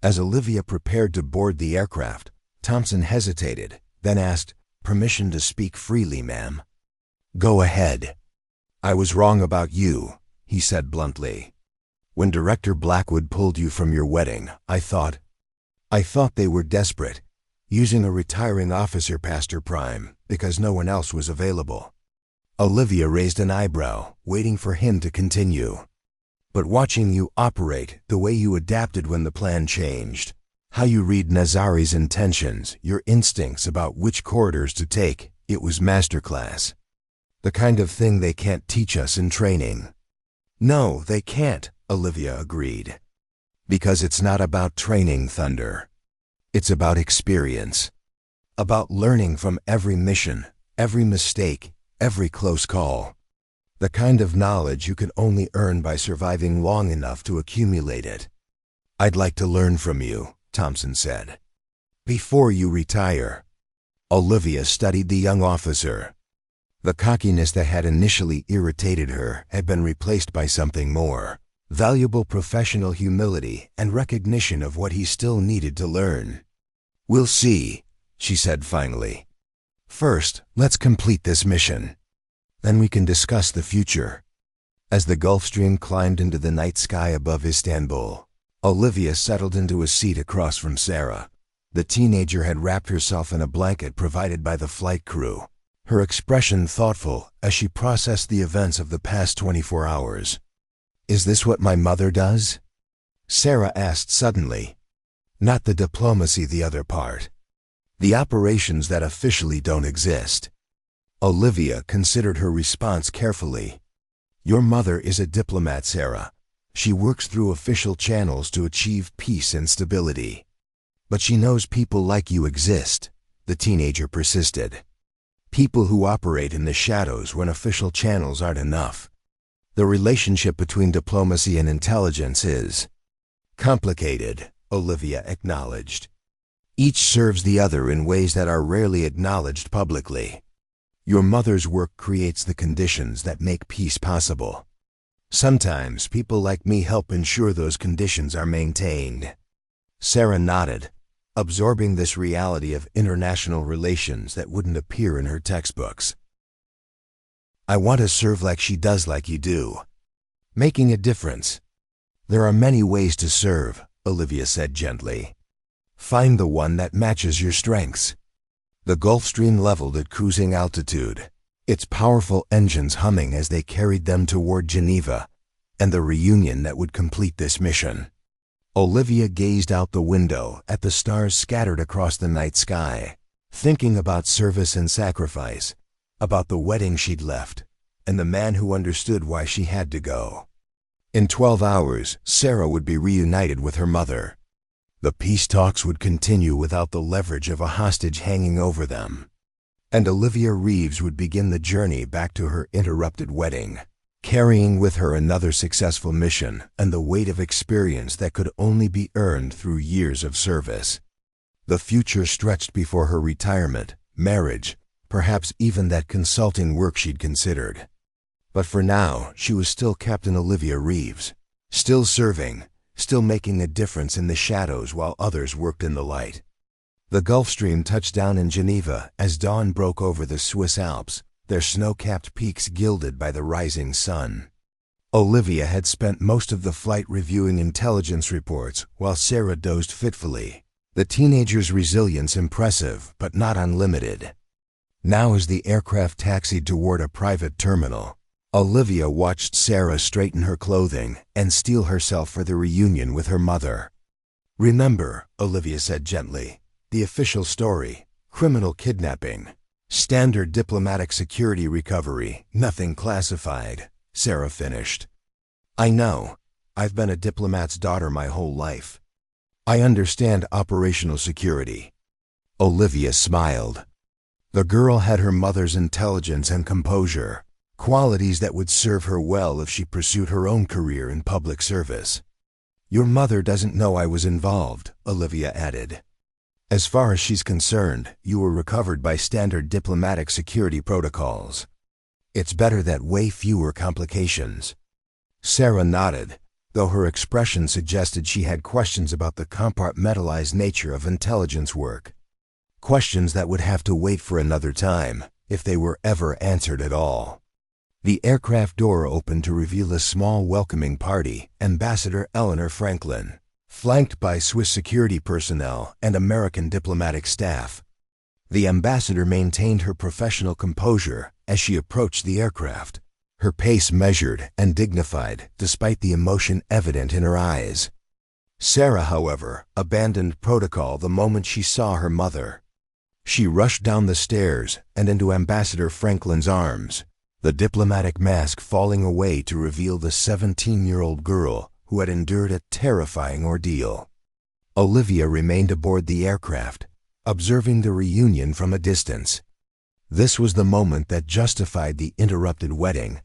As Olivia prepared to board the aircraft, Thompson hesitated, then asked, "Permission to speak freely, ma'am?" "Go ahead." "I was wrong about you," he said bluntly. "When Director Blackwood pulled you from your wedding, I thought they were desperate, using a retiring officer past her prime because no one else was available." Olivia raised an eyebrow, waiting for him to continue. "But watching you operate, the way you adapted when the plan changed, how you read Nazari's intentions, your instincts about which corridors to take, it was masterclass. The kind of thing they can't teach us in training." "No, they can't," Olivia agreed. "Because it's not about training, Thunder. It's about experience. About learning from every mission, every mistake, every close call. The kind of knowledge you can only earn by surviving long enough to accumulate it." "I'd like to learn from you," Thompson said. "Before you retire." Olivia studied the young officer. The cockiness that had initially irritated her had been replaced by something more, valuable professional humility and recognition of what he still needed to learn. "We'll see," she said finally. "First, let's complete this mission. Then we can discuss the future." As the Gulfstream climbed into the night sky above Istanbul, Olivia settled into a seat across from Sarah. The teenager had wrapped herself in a blanket provided by the flight crew, her expression thoughtful as she processed the events of the past 24 hours. "Is this what my mother does?" Sarah asked suddenly. "Not the diplomacy, the other part. The operations that officially don't exist." Olivia considered her response carefully. "Your mother is a diplomat, Sarah, She works through official channels to achieve peace and stability. But she knows people like you exist, the teenager persisted. People who operate in the shadows when official channels aren't enough. The relationship between diplomacy and intelligence is complicated, Olivia acknowledged. Each serves the other in ways that are rarely acknowledged publicly. Your mother's work creates the conditions that make peace possible. Sometimes people like me help ensure those conditions are maintained. Sarah nodded, absorbing this reality of international relations that wouldn't appear in her textbooks. I want to serve like she does, like you do. Making a difference. There are many ways to serve, Olivia said gently. Find the one that matches your strengths. The Gulfstream leveled at cruising altitude, its powerful engines humming as they carried them toward Geneva, and the reunion that would complete this mission. Olivia gazed out the window at the stars scattered across the night sky, thinking about service and sacrifice, about the wedding she'd left, and the man who understood why she had to go. In 12 hours, Sarah would be reunited with her mother. The peace talks would continue without the leverage of a hostage hanging over them. And Olivia Reeves would begin the journey back to her interrupted wedding, carrying with her another successful mission and the weight of experience that could only be earned through years of service. The future stretched before her retirement, marriage, perhaps even that consulting work she'd considered. But for now, she was still Captain Olivia Reeves, still serving, still making a difference in the shadows while others worked in the light. The Gulfstream touched down in Geneva as dawn broke over the Swiss Alps, their snow-capped peaks gilded by the rising sun. Olivia had spent most of the flight reviewing intelligence reports while Sarah dozed fitfully, the teenager's resilience impressive but not unlimited. Now as the aircraft taxied toward a private terminal, Olivia watched Sarah straighten her clothing and steel herself for the reunion with her mother. Remember, Olivia said gently, the official story, criminal kidnapping, standard diplomatic security recovery, nothing classified, Sarah finished. I know. I've been a diplomat's daughter my whole life. I understand operational security. Olivia smiled. The girl had her mother's intelligence and composure, qualities that would serve her well if she pursued her own career in public service. Your mother doesn't know I was involved, Olivia added. As far as she's concerned, you were recovered by standard diplomatic security protocols. It's better that way fewer complications. Sarah nodded, though her expression suggested she had questions about the compartmentalized nature of intelligence work. Questions that would have to wait for another time, if they were ever answered at all. The aircraft door opened to reveal a small welcoming party, Ambassador Eleanor Franklin, flanked by Swiss security personnel and American diplomatic staff. The ambassador maintained her professional composure as she approached the aircraft, her pace measured and dignified despite the emotion evident in her eyes. Sarah, however, abandoned protocol the moment she saw her mother. She rushed down the stairs and into Ambassador Franklin's arms, the diplomatic mask falling away to reveal the 17-year-old girl who had endured a terrifying ordeal. Olivia remained aboard the aircraft, observing the reunion from a distance. This was the moment that justified the interrupted wedding,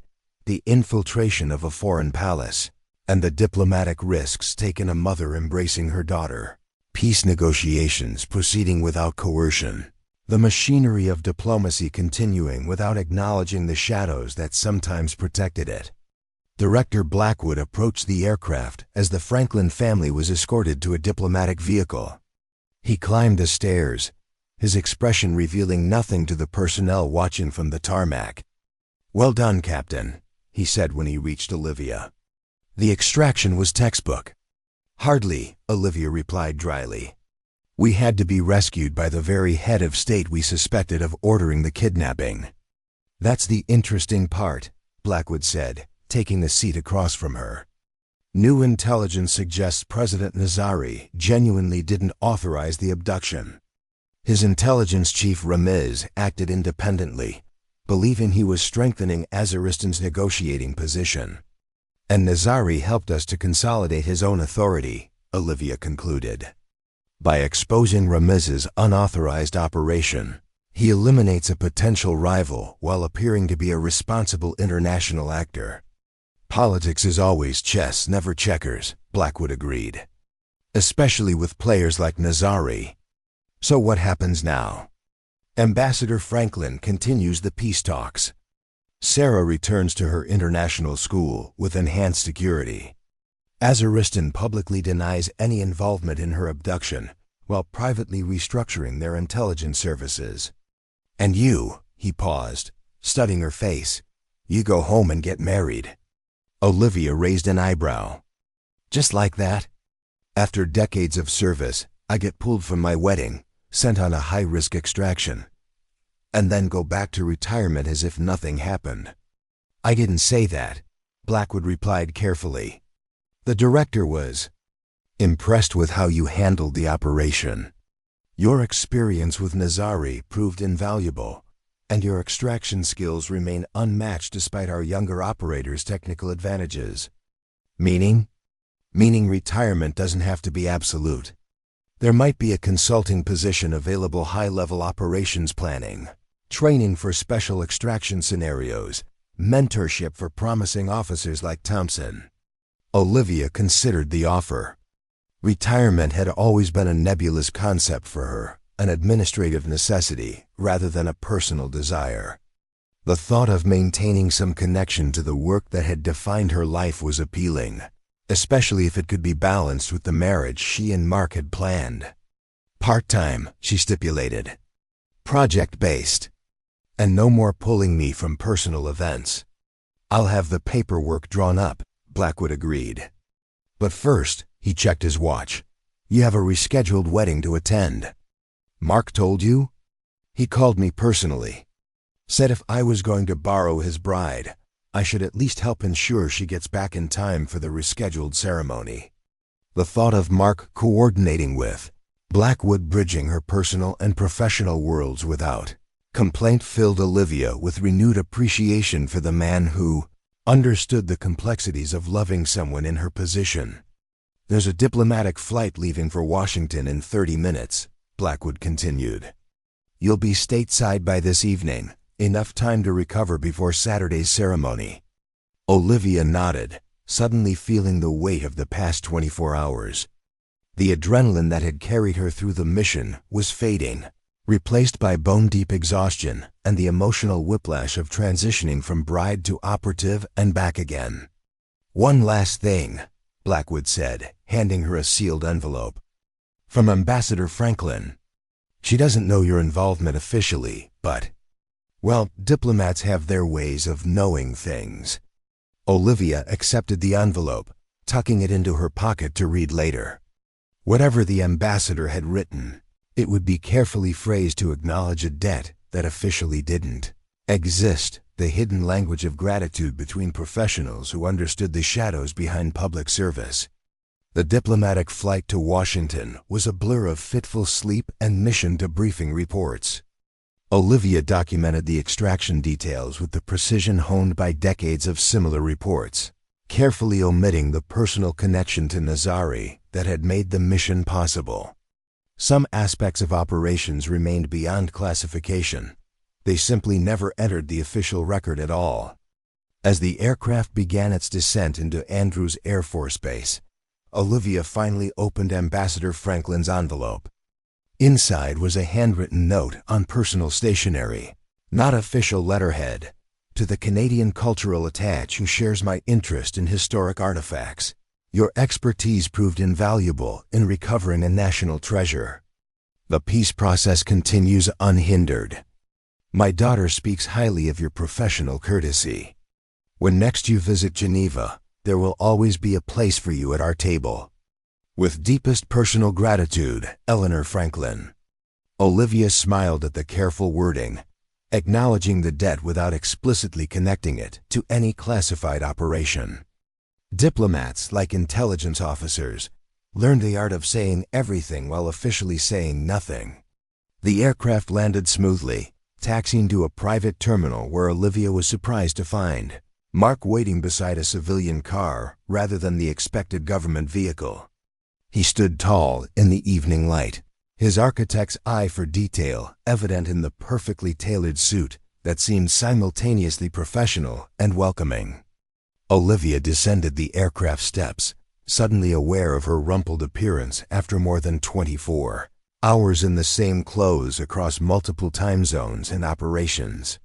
the infiltration of a foreign palace, and the diplomatic risks taken a mother embracing her daughter. Peace negotiations proceeding without coercion, the machinery of diplomacy continuing without acknowledging the shadows that sometimes protected it. Director Blackwood approached the aircraft as the Franklin family was escorted to a diplomatic vehicle. He climbed the stairs, his expression revealing nothing to the personnel watching from the tarmac. "Well done, Captain," he said when he reached Olivia. "The extraction was textbook." "Hardly," Olivia replied dryly. "We had to be rescued by the very head of state we suspected of ordering the kidnapping." "That's the interesting part," Blackwood said, taking a seat across from her. "New intelligence suggests President Nazari genuinely didn't authorize the abduction. His intelligence chief Ramiz acted independently, believing he was strengthening Azaristan's negotiating position. And Nazari helped us to consolidate his own authority, Olivia concluded. By exposing Ramiz's unauthorized operation, he eliminates a potential rival while appearing to be a responsible international actor. Politics is always chess, never checkers, Blackwood agreed. Especially with players like Nazari. So what happens now? Ambassador Franklin continues the peace talks. Sarah returns to her international school with enhanced security. Azaristan publicly denies any involvement in her abduction, while privately restructuring their intelligence services. And you, he paused, studying her face, you go home and get married. Olivia raised an eyebrow. Just like that? After decades of service, I get pulled from my wedding, sent on a high-risk extraction, and then go back to retirement as if nothing happened. I didn't say that, Blackwood replied carefully. The director was impressed with how you handled the operation. Your experience with Nazari proved invaluable, and your extraction skills remain unmatched despite our younger operators' technical advantages. Meaning? Meaning retirement doesn't have to be absolute. There might be a consulting position available, high-level operations planning, training for special extraction scenarios, mentorship for promising officers like Thompson. Olivia considered the offer. Retirement had always been a nebulous concept for her, an administrative necessity rather than a personal desire. The thought of maintaining some connection to the work that had defined her life was appealing, especially if it could be balanced with the marriage she and Mark had planned. Part-time, she stipulated. Project-based. And no more pulling me from personal events. I'll have the paperwork drawn up, Blackwood agreed. But first, he checked his watch. You have a rescheduled wedding to attend. Mark told you? He called me personally. Said if I was going to borrow his bride, I should at least help ensure she gets back in time for the rescheduled ceremony. The thought of Mark coordinating with Blackwood bridging her personal and professional worlds without complaint filled Olivia with renewed appreciation for the man who understood the complexities of loving someone in her position. There's a diplomatic flight leaving for Washington in 30 minutes, Blackwood continued. You'll be stateside by this evening, enough time to recover before Saturday's ceremony. Olivia nodded, suddenly feeling the weight of the past 24 hours. The adrenaline that had carried her through the mission was fading, replaced by bone-deep exhaustion and the emotional whiplash of transitioning from bride to operative and back again. One last thing, Blackwood said, handing her a sealed envelope. From Ambassador Franklin. She doesn't know your involvement officially, but, well, diplomats have their ways of knowing things. Olivia accepted the envelope, tucking it into her pocket to read later. Whatever the ambassador had written, it would be carefully phrased to acknowledge a debt that officially didn't exist, the hidden language of gratitude between professionals who understood the shadows behind public service. The diplomatic flight to Washington was a blur of fitful sleep and mission debriefing reports. Olivia documented the extraction details with the precision honed by decades of similar reports, carefully omitting the personal connection to Nazari that had made the mission possible. Some aspects of operations remained beyond classification. They simply never entered the official record at all. As the aircraft began its descent into Andrews Air Force Base, Olivia finally opened Ambassador Franklin's envelope. Inside was a handwritten note on personal stationery, not official letterhead, to the Canadian cultural attaché who shares my interest in historic artifacts. Your expertise proved invaluable in recovering a national treasure. The peace process continues unhindered. My daughter speaks highly of your professional courtesy. When next you visit Geneva, there will always be a place for you at our table. With deepest personal gratitude, Eleanor Franklin. Olivia smiled at the careful wording, acknowledging the debt without explicitly connecting it to any classified operation. Diplomats, like intelligence officers, learned the art of saying everything while officially saying nothing. The aircraft landed smoothly, taxiing to a private terminal where Olivia was surprised to find Mark waiting beside a civilian car rather than the expected government vehicle. He stood tall in the evening light, his architect's eye for detail evident in the perfectly tailored suit that seemed simultaneously professional and welcoming. Olivia descended the aircraft steps, suddenly aware of her rumpled appearance after more than 24 hours in the same clothes across multiple time zones and operations.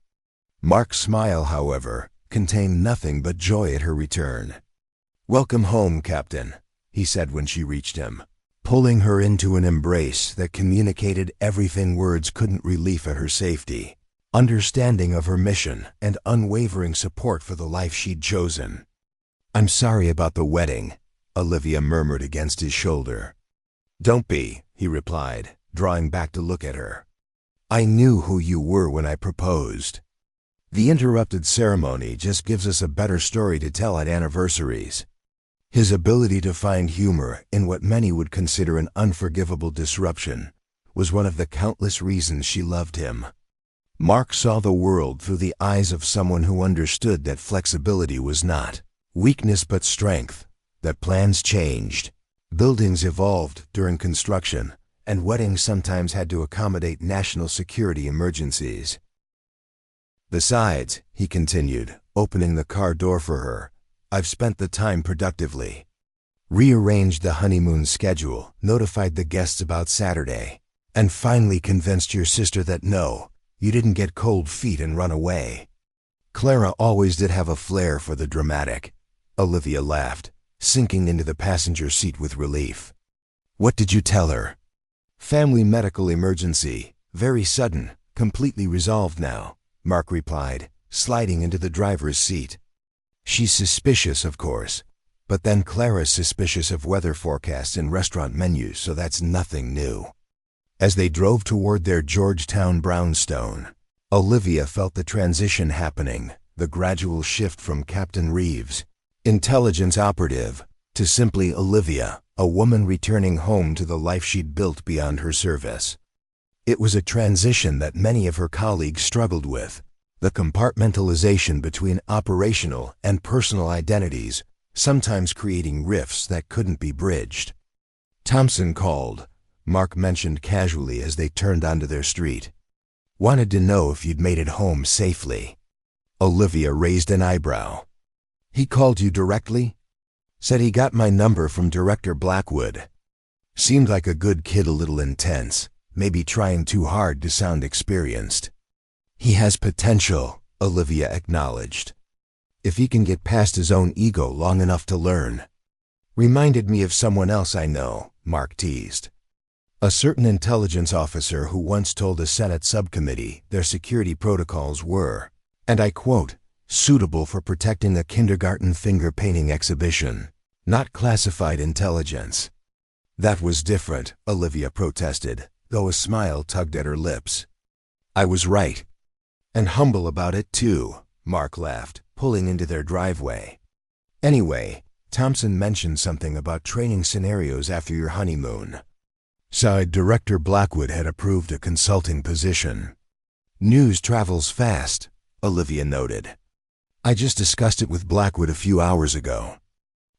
Mark's smile, however, contained nothing but joy at her return. "Welcome home, Captain," he said when she reached him, pulling her into an embrace that communicated everything words couldn't relieve at her safety, understanding of her mission, and unwavering support for the life she'd chosen. "I'm sorry about the wedding," Olivia murmured against his shoulder. "Don't be," he replied, drawing back to look at her. "I knew who you were when I proposed." The interrupted ceremony just gives us a better story to tell at anniversaries. His ability to find humor in what many would consider an unforgivable disruption was one of the countless reasons she loved him. Mark saw the world through the eyes of someone who understood that flexibility was not weakness but strength, that plans changed, buildings evolved during construction, and weddings sometimes had to accommodate national security emergencies. "Besides," he continued, opening the car door for her, "I've spent the time productively. Rearranged the honeymoon schedule, notified the guests about Saturday, and finally convinced your sister that no, you didn't get cold feet and run away." Clara always did have a flair for the dramatic. Olivia laughed, sinking into the passenger seat with relief. "What did you tell her?" "Family medical emergency, very sudden, completely resolved now," Mark replied, sliding into the driver's seat. "She's suspicious, of course, but then Clara's suspicious of weather forecasts and restaurant menus, so that's nothing new." As they drove toward their Georgetown brownstone, Olivia felt the transition happening, the gradual shift from Captain Reeves, intelligence operative, to simply Olivia, a woman returning home to the life she'd built beyond her service. It was a transition that many of her colleagues struggled with, the compartmentalization between operational and personal identities, sometimes creating rifts that couldn't be bridged. "Thompson called," Mark mentioned casually as they turned onto their street. "Wanted to know if you'd made it home safely." Olivia raised an eyebrow. "He called you directly?" "Said he got my number from Director Blackwood. Seemed like a good kid, a little intense, maybe trying too hard to sound experienced." "He has potential," Olivia acknowledged. "If he can get past his own ego long enough to learn." "Reminded me of someone else I know," Mark teased. "A certain intelligence officer who once told a Senate subcommittee their security protocols were, and I quote, suitable for protecting a kindergarten finger painting exhibition, not classified intelligence." "That was different," Olivia protested, though a smile tugged at her lips. "I was right. And humble about it, too," Mark laughed, pulling into their driveway. "Anyway, Thompson mentioned something about training scenarios after your honeymoon. Side Director Blackwood had approved a consulting position." "News travels fast," Olivia noted. "I just discussed it with Blackwood a few hours ago."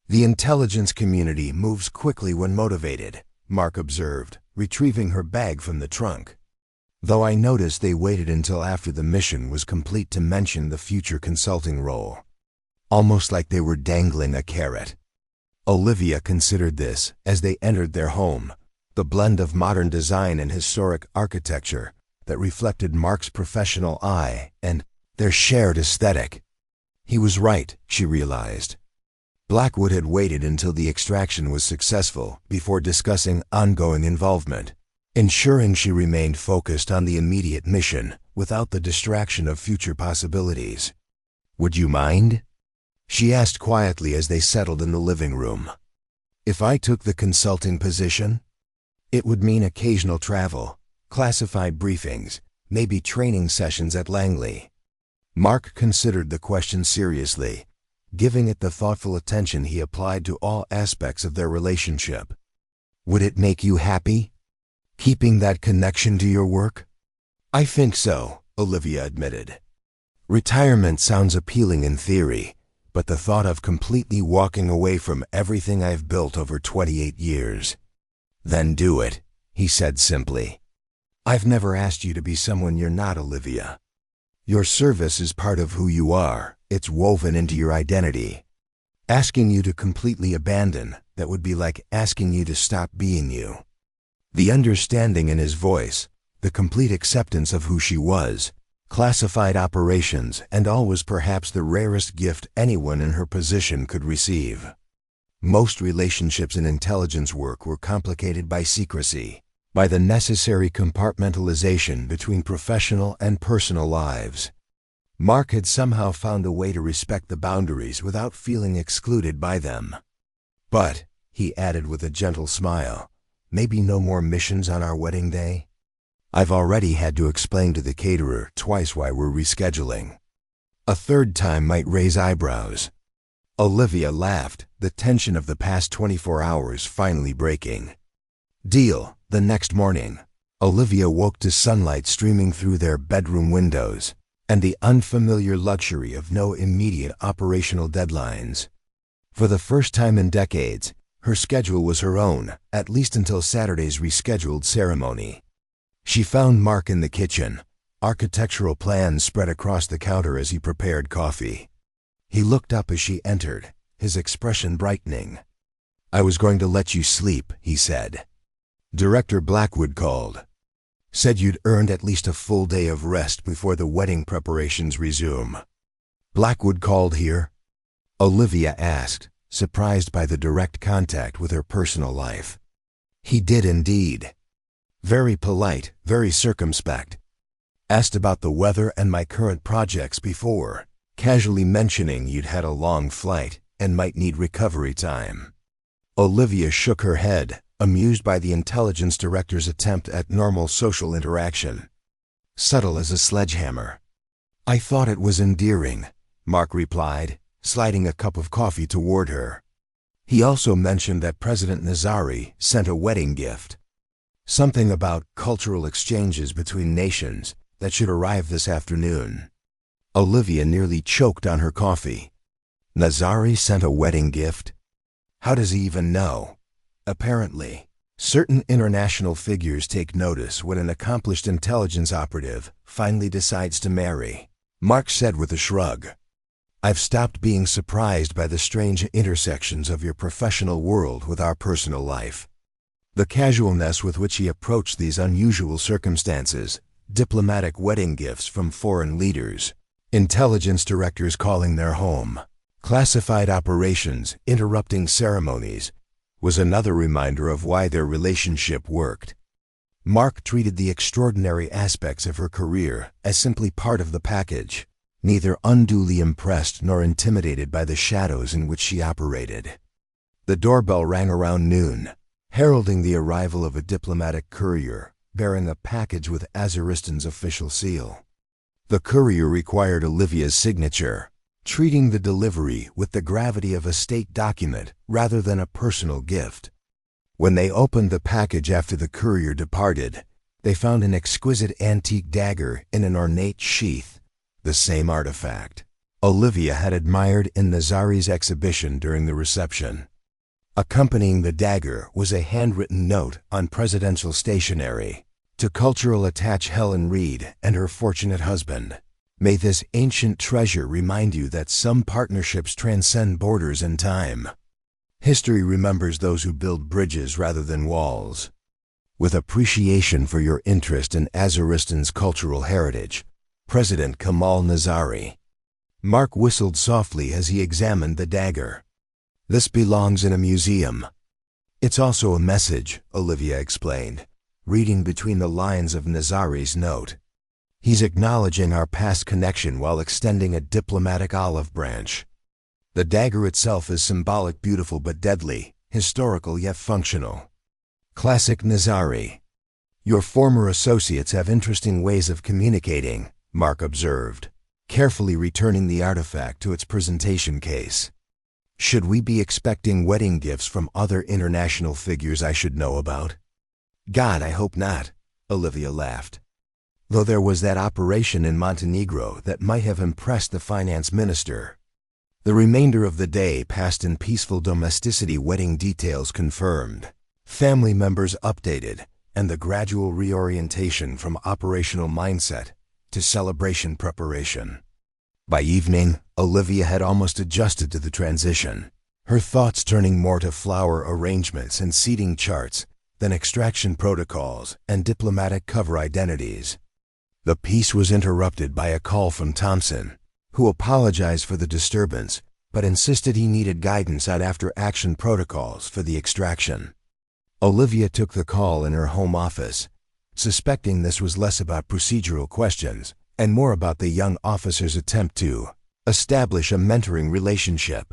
"The intelligence community moves quickly when motivated," Mark observed, retrieving her bag from the trunk. "Though I noticed they waited until after the mission was complete to mention the future consulting role. Almost like they were dangling a carrot." Olivia considered this as they entered their home, the blend of modern design and historic architecture that reflected Mark's professional eye and their shared aesthetic. He was right, she realized. Blackwood had waited until the extraction was successful before discussing ongoing involvement, ensuring she remained focused on the immediate mission without the distraction of future possibilities. "Would you mind?" she asked quietly as they settled in the living room. "If I took the consulting position? It would mean occasional travel, classified briefings, maybe training sessions at Langley." Mark considered the question seriously, giving it the thoughtful attention he applied to all aspects of their relationship. "Would it make you happy? Keeping that connection to your work?" "I think so," Olivia admitted. "Retirement sounds appealing in theory, but the thought of completely walking away from everything I've built over 28 years. Then do it, he said simply. I've never asked you to be someone you're not, Olivia. Your service is part of who you are. It's woven into your identity. Asking you to completely abandon, that would be like asking you to stop being you. The understanding in his voice, the complete acceptance of who she was, classified operations, and all was perhaps the rarest gift anyone in her position could receive. Most relationships in intelligence work were complicated by secrecy, by the necessary compartmentalization between professional and personal lives. Mark had somehow found a way to respect the boundaries without feeling excluded by them. But, he added with a gentle smile, maybe no more missions on our wedding day? I've already had to explain to the caterer twice why we're rescheduling. A third time might raise eyebrows. Olivia laughed, the tension of the past 24 hours finally breaking. Deal. The next morning, Olivia woke to sunlight streaming through their bedroom windows, and the unfamiliar luxury of no immediate operational deadlines. For the first time in decades, her schedule was her own, at least until Saturday's rescheduled ceremony. She found Mark in the kitchen, architectural plans spread across the counter as he prepared coffee. He looked up as she entered, his expression brightening. I was going to let you sleep, he said. Director Blackwood called. Said you'd earned at least a full day of rest before the wedding preparations resume. Blackwood called here? Olivia asked, surprised by the direct contact with her personal life. He did indeed. Very polite, very circumspect. Asked about the weather and my current projects before, casually mentioning you'd had a long flight and might need recovery time. Olivia shook her head, amused by the intelligence director's attempt at normal social interaction. Subtle as a sledgehammer. I thought it was endearing, Mark replied, sliding a cup of coffee toward her. He also mentioned that President Nazari sent a wedding gift. Something about cultural exchanges between nations that should arrive this afternoon. Olivia nearly choked on her coffee. Nazari sent a wedding gift? How does he even know? Apparently, certain international figures take notice when an accomplished intelligence operative finally decides to marry, Mark said with a shrug. I've stopped being surprised by the strange intersections of your professional world with our personal life. The casualness with which he approached these unusual circumstances, diplomatic wedding gifts from foreign leaders, intelligence directors calling their home, classified operations interrupting ceremonies, was another reminder of why their relationship worked. Mark treated the extraordinary aspects of her career as simply part of the package, neither unduly impressed nor intimidated by the shadows in which she operated. The doorbell rang around noon, heralding the arrival of a diplomatic courier bearing a package with Azaristan's official seal. The courier required Olivia's signature, treating the delivery with the gravity of a state document rather than a personal gift. When they opened the package after the courier departed, they found an exquisite antique dagger in an ornate sheath, the same artifact Olivia had admired in Nazari's exhibition during the reception. Accompanying the dagger was a handwritten note on presidential stationery, to cultural attaché Helen Reed and her fortunate husband. May this ancient treasure remind you that some partnerships transcend borders and time. History remembers those who build bridges rather than walls. With appreciation for your interest in Azaristan's cultural heritage, President Kamal Nazari. Mark whistled softly as he examined the dagger. This belongs in a museum. It's also a message, Olivia explained, reading between the lines of Nazari's note. He's acknowledging our past connection while extending a diplomatic olive branch. The dagger itself is symbolic, beautiful but deadly, historical yet functional. Classic Nazari. Your former associates have interesting ways of communicating, Mark observed, carefully returning the artifact to its presentation case. Should we be expecting wedding gifts from other international figures I should know about? God, I hope not, Olivia laughed. Though there was that operation in Montenegro that might have impressed the finance minister. The remainder of the day passed in peaceful domesticity, wedding details confirmed, family members updated, and the gradual reorientation from operational mindset to celebration preparation. By evening, Olivia had almost adjusted to the transition, her thoughts turning more to flower arrangements and seating charts than extraction protocols and diplomatic cover identities. The peace was interrupted by a call from Thompson, who apologized for the disturbance but insisted he needed guidance on after-action protocols for the extraction. Olivia took the call in her home office, suspecting this was less about procedural questions and more about the young officer's attempt to establish a mentoring relationship.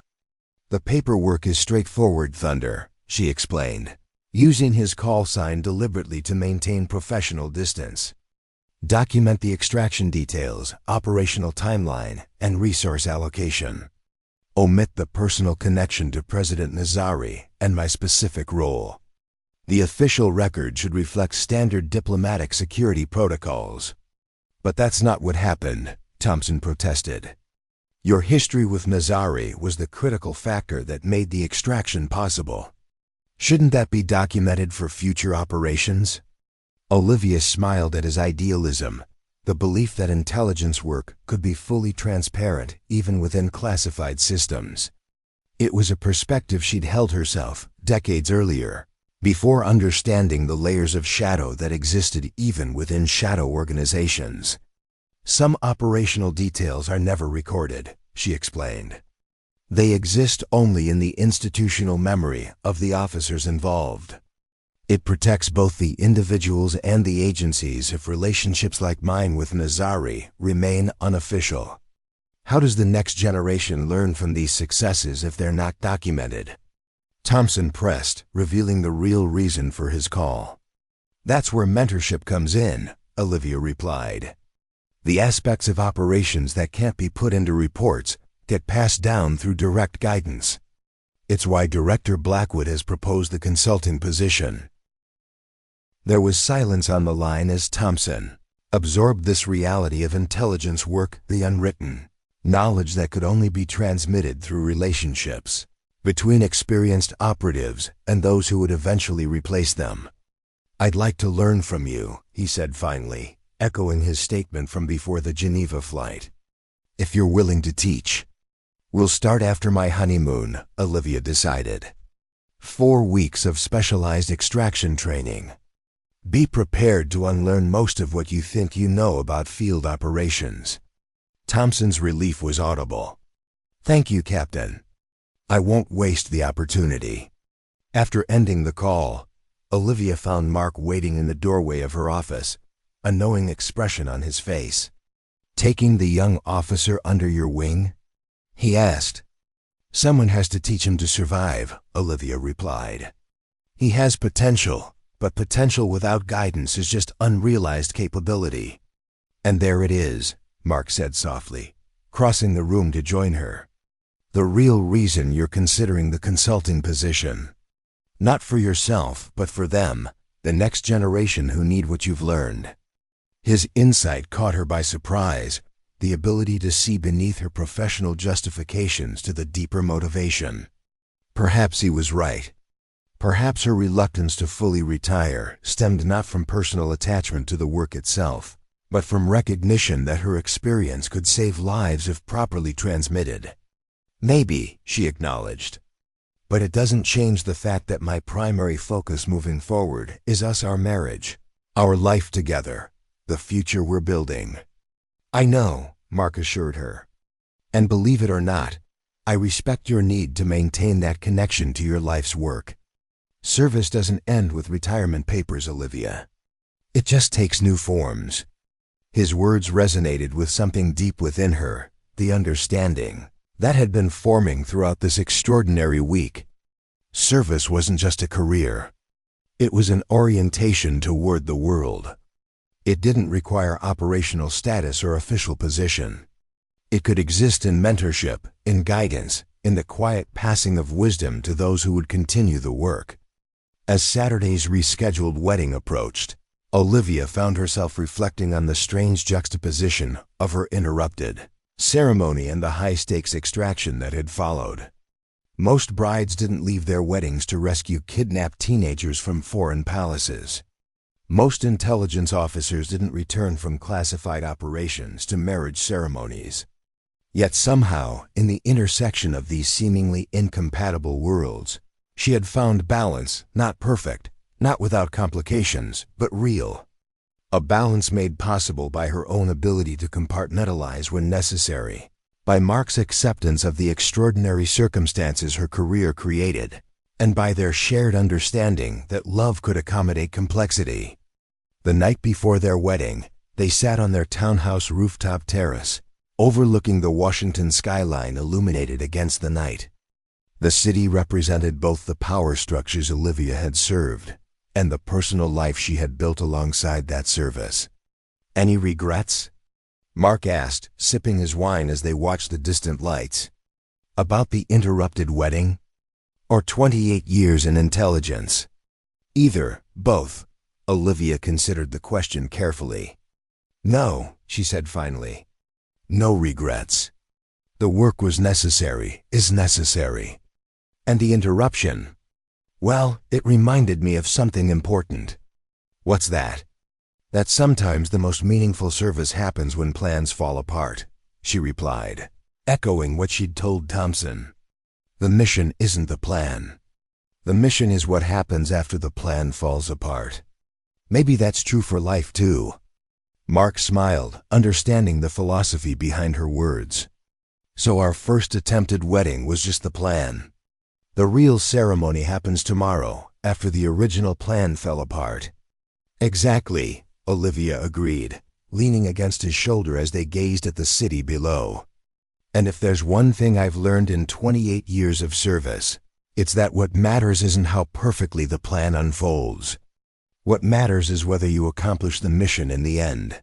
"The paperwork is straightforward, Thunder," she explained, using his call sign deliberately to maintain professional distance. "Document the extraction details, operational timeline, and resource allocation. Omit the personal connection to President Nazari and my specific role. The official record should reflect standard diplomatic security protocols." "But that's not what happened," Thompson protested. "Your history with Nazari was the critical factor that made the extraction possible. Shouldn't that be documented for future operations?" Olivia smiled at his idealism, the belief that intelligence work could be fully transparent even within classified systems. It was a perspective she'd held herself decades earlier, before understanding the layers of shadow that existed even within shadow organizations. "Some operational details are never recorded," she explained. "They exist only in the institutional memory of the officers involved. It protects both the individuals and the agencies if relationships like mine with Nazari remain unofficial. How does the next generation learn from these successes if they're not documented?" Thompson pressed, revealing the real reason for his call. "That's where mentorship comes in," Olivia replied. "The aspects of operations that can't be put into reports get passed down through direct guidance. It's why Director Blackwood has proposed the consulting position." There was silence on the line as Thompson absorbed this reality of intelligence work, the unwritten knowledge that could only be transmitted through relationships between experienced operatives and those who would eventually replace them. "I'd like to learn from you," he said finally, echoing his statement from before the Geneva flight. "If you're willing to teach." "We'll start after my honeymoon," Olivia decided. 4 weeks of specialized extraction training. Be prepared to unlearn most of what you think you know about field operations. Thompson's relief was audible. "Thank you, Captain. I won't waste the opportunity." After ending the call, Olivia found Mark waiting in the doorway of her office, a knowing expression on his face. "Taking the young officer under your wing?" he asked. "Someone has to teach him to survive," Olivia replied. "He has potential, but potential without guidance is just unrealized capability." "And there it is," Mark said softly, crossing the room to join her. "The real reason you're considering the consulting position. Not for yourself, but for them, the next generation who need what you've learned." His insight caught her by surprise, the ability to see beneath her professional justifications to the deeper motivation. Perhaps he was right. Perhaps her reluctance to fully retire stemmed not from personal attachment to the work itself, but from recognition that her experience could save lives if properly transmitted. "Maybe," she acknowledged. "But it doesn't change the fact that my primary focus moving forward is our marriage, our life together, the future we're building." "I know," Mark assured her. "And believe it or not, I respect your need to maintain that connection to your life's work. Service doesn't end with retirement papers, Olivia. It just takes new forms." His words resonated with something deep within her, the understanding that had been forming throughout this extraordinary week. Service wasn't just a career. It was an orientation toward the world. It didn't require operational status or official position. It could exist in mentorship, in guidance, in the quiet passing of wisdom to those who would continue the work. As Saturday's rescheduled wedding approached, Olivia found herself reflecting on the strange juxtaposition of her interrupted ceremony and the high-stakes extraction that had followed. Most brides didn't leave their weddings to rescue kidnapped teenagers from foreign palaces. Most intelligence officers didn't return from classified operations to marriage ceremonies. Yet somehow, in the intersection of these seemingly incompatible worlds, she had found balance, not perfect, not without complications, but real. A balance made possible by her own ability to compartmentalize when necessary, by Mark's acceptance of the extraordinary circumstances her career created, and by their shared understanding that love could accommodate complexity. The night before their wedding, they sat on their townhouse rooftop terrace, overlooking the Washington skyline illuminated against the night. The city represented both the power structures Olivia had served and the personal life she had built alongside that service. "Any regrets?" Mark asked, sipping his wine as they watched the distant lights. "About the interrupted wedding? Or 28 years in intelligence?" "Either, both." Olivia considered the question carefully. "No," she said finally. "No regrets. The work was necessary, is necessary. And the interruption? Well, it reminded me of something important." "What's that?" "That sometimes the most meaningful service happens when plans fall apart," she replied, echoing what she'd told Thompson. "The mission isn't the plan. The mission is what happens after the plan falls apart. Maybe that's true for life too." Mark smiled, understanding the philosophy behind her words. "So our first attempted wedding was just the plan. The real ceremony happens tomorrow, after the original plan fell apart." "Exactly," Olivia agreed, leaning against his shoulder as they gazed at the city below. "And if there's one thing I've learned in 28 years of service, it's that what matters isn't how perfectly the plan unfolds. What matters is whether you accomplish the mission in the end."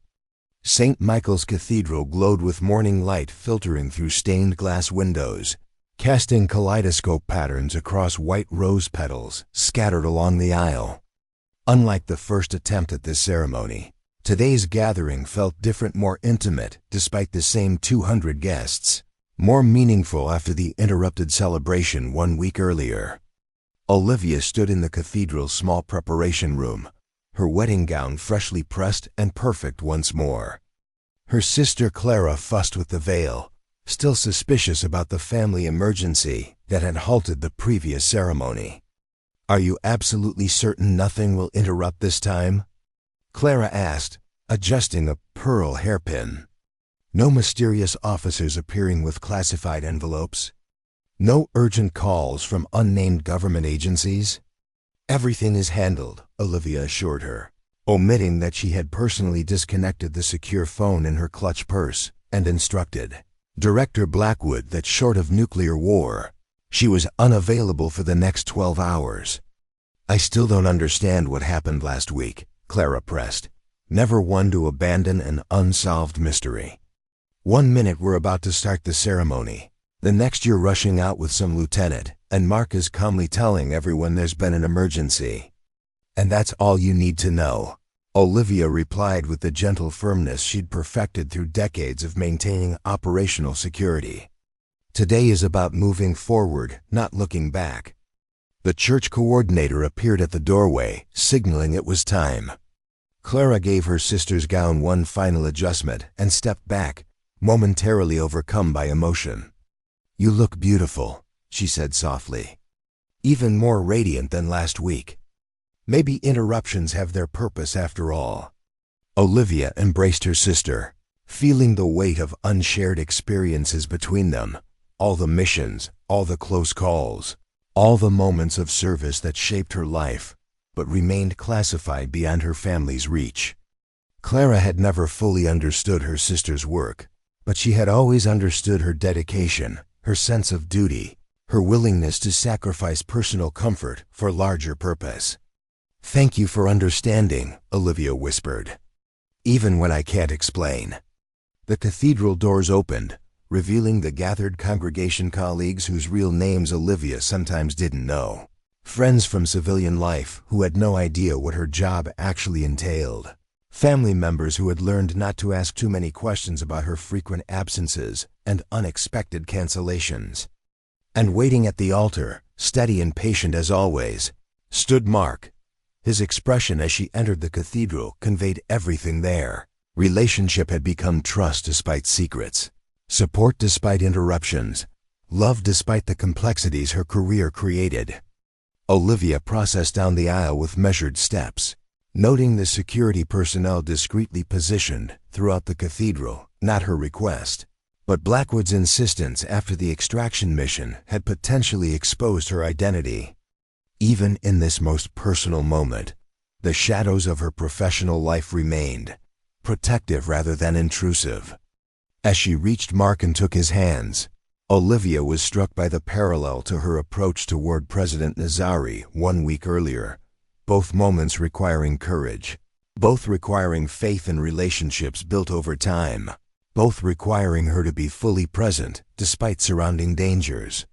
St. Michael's Cathedral glowed with morning light filtering through stained glass windows, casting kaleidoscope patterns across white rose petals scattered along the aisle. Unlike the first attempt at this ceremony, today's gathering felt different, more intimate, despite the same 200 guests, more meaningful after the interrupted celebration 1 week earlier. Olivia stood in the cathedral's small preparation room, her wedding gown freshly pressed and perfect once more. Her sister Clara fussed with the veil, still suspicious about the family emergency that had halted the previous ceremony. "Are you absolutely certain nothing will interrupt this time?" Clara asked, adjusting a pearl hairpin. "No mysterious officers appearing with classified envelopes? No urgent calls from unnamed government agencies?" "Everything is handled," Olivia assured her, omitting that she had personally disconnected the secure phone in her clutch purse and instructed Director Blackwood that short of nuclear war, she was unavailable for the next 12 hours. "I still don't understand what happened last week," Clara pressed, never one to abandon an unsolved mystery. "One minute we're about to start the ceremony. The next you're rushing out with some lieutenant, and Mark is calmly telling everyone there's been an emergency. And that's all you need to know," Olivia replied with the gentle firmness she'd perfected through decades of maintaining operational security. "Today is about moving forward, not looking back." The church coordinator appeared at the doorway, signaling it was time. Clara gave her sister's gown one final adjustment and stepped back, momentarily overcome by emotion. "You look beautiful," she said softly. "Even more radiant than last week. Maybe interruptions have their purpose after all." Olivia embraced her sister, feeling the weight of unshared experiences between them, all the missions, all the close calls, all the moments of service that shaped her life, but remained classified beyond her family's reach. Clara had never fully understood her sister's work, but she had always understood her dedication, her sense of duty, her willingness to sacrifice personal comfort for larger purpose. "Thank you for understanding," Olivia whispered, "even when I can't explain." The cathedral doors opened, revealing the gathered congregation colleagues whose real names Olivia sometimes didn't know. Friends from civilian life who had no idea what her job actually entailed. Family members who had learned not to ask too many questions about her frequent absences and unexpected cancellations. And waiting at the altar, steady and patient as always, stood Mark. His expression as she entered the cathedral conveyed everything there. Relationship had become trust despite secrets, support despite interruptions, love despite the complexities her career created. Olivia processed down the aisle with measured steps, noting the security personnel discreetly positioned throughout the cathedral, not her request, but Blackwood's insistence after the extraction mission had potentially exposed her identity. Even in this most personal moment, the shadows of her professional life remained, protective rather than intrusive. As she reached Mark and took his hands, Olivia was struck by the parallel to her approach toward President Nazari 1 week earlier, both moments requiring courage, both requiring faith in relationships built over time, both requiring her to be fully present despite surrounding dangers.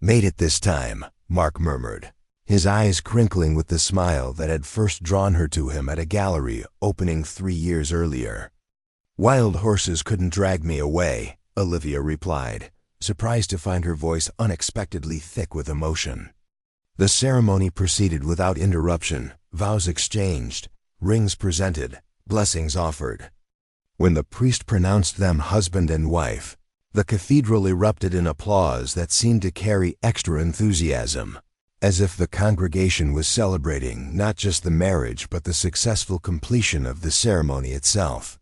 "Made it this time," Mark murmured, his eyes crinkling with the smile that had first drawn her to him at a gallery opening 3 years earlier. "Wild horses couldn't drag me away," Olivia replied, surprised to find her voice unexpectedly thick with emotion. The ceremony proceeded without interruption, vows exchanged, rings presented, blessings offered. When the priest pronounced them husband and wife, the cathedral erupted in applause that seemed to carry extra enthusiasm, as if the congregation was celebrating not just the marriage but the successful completion of the ceremony itself.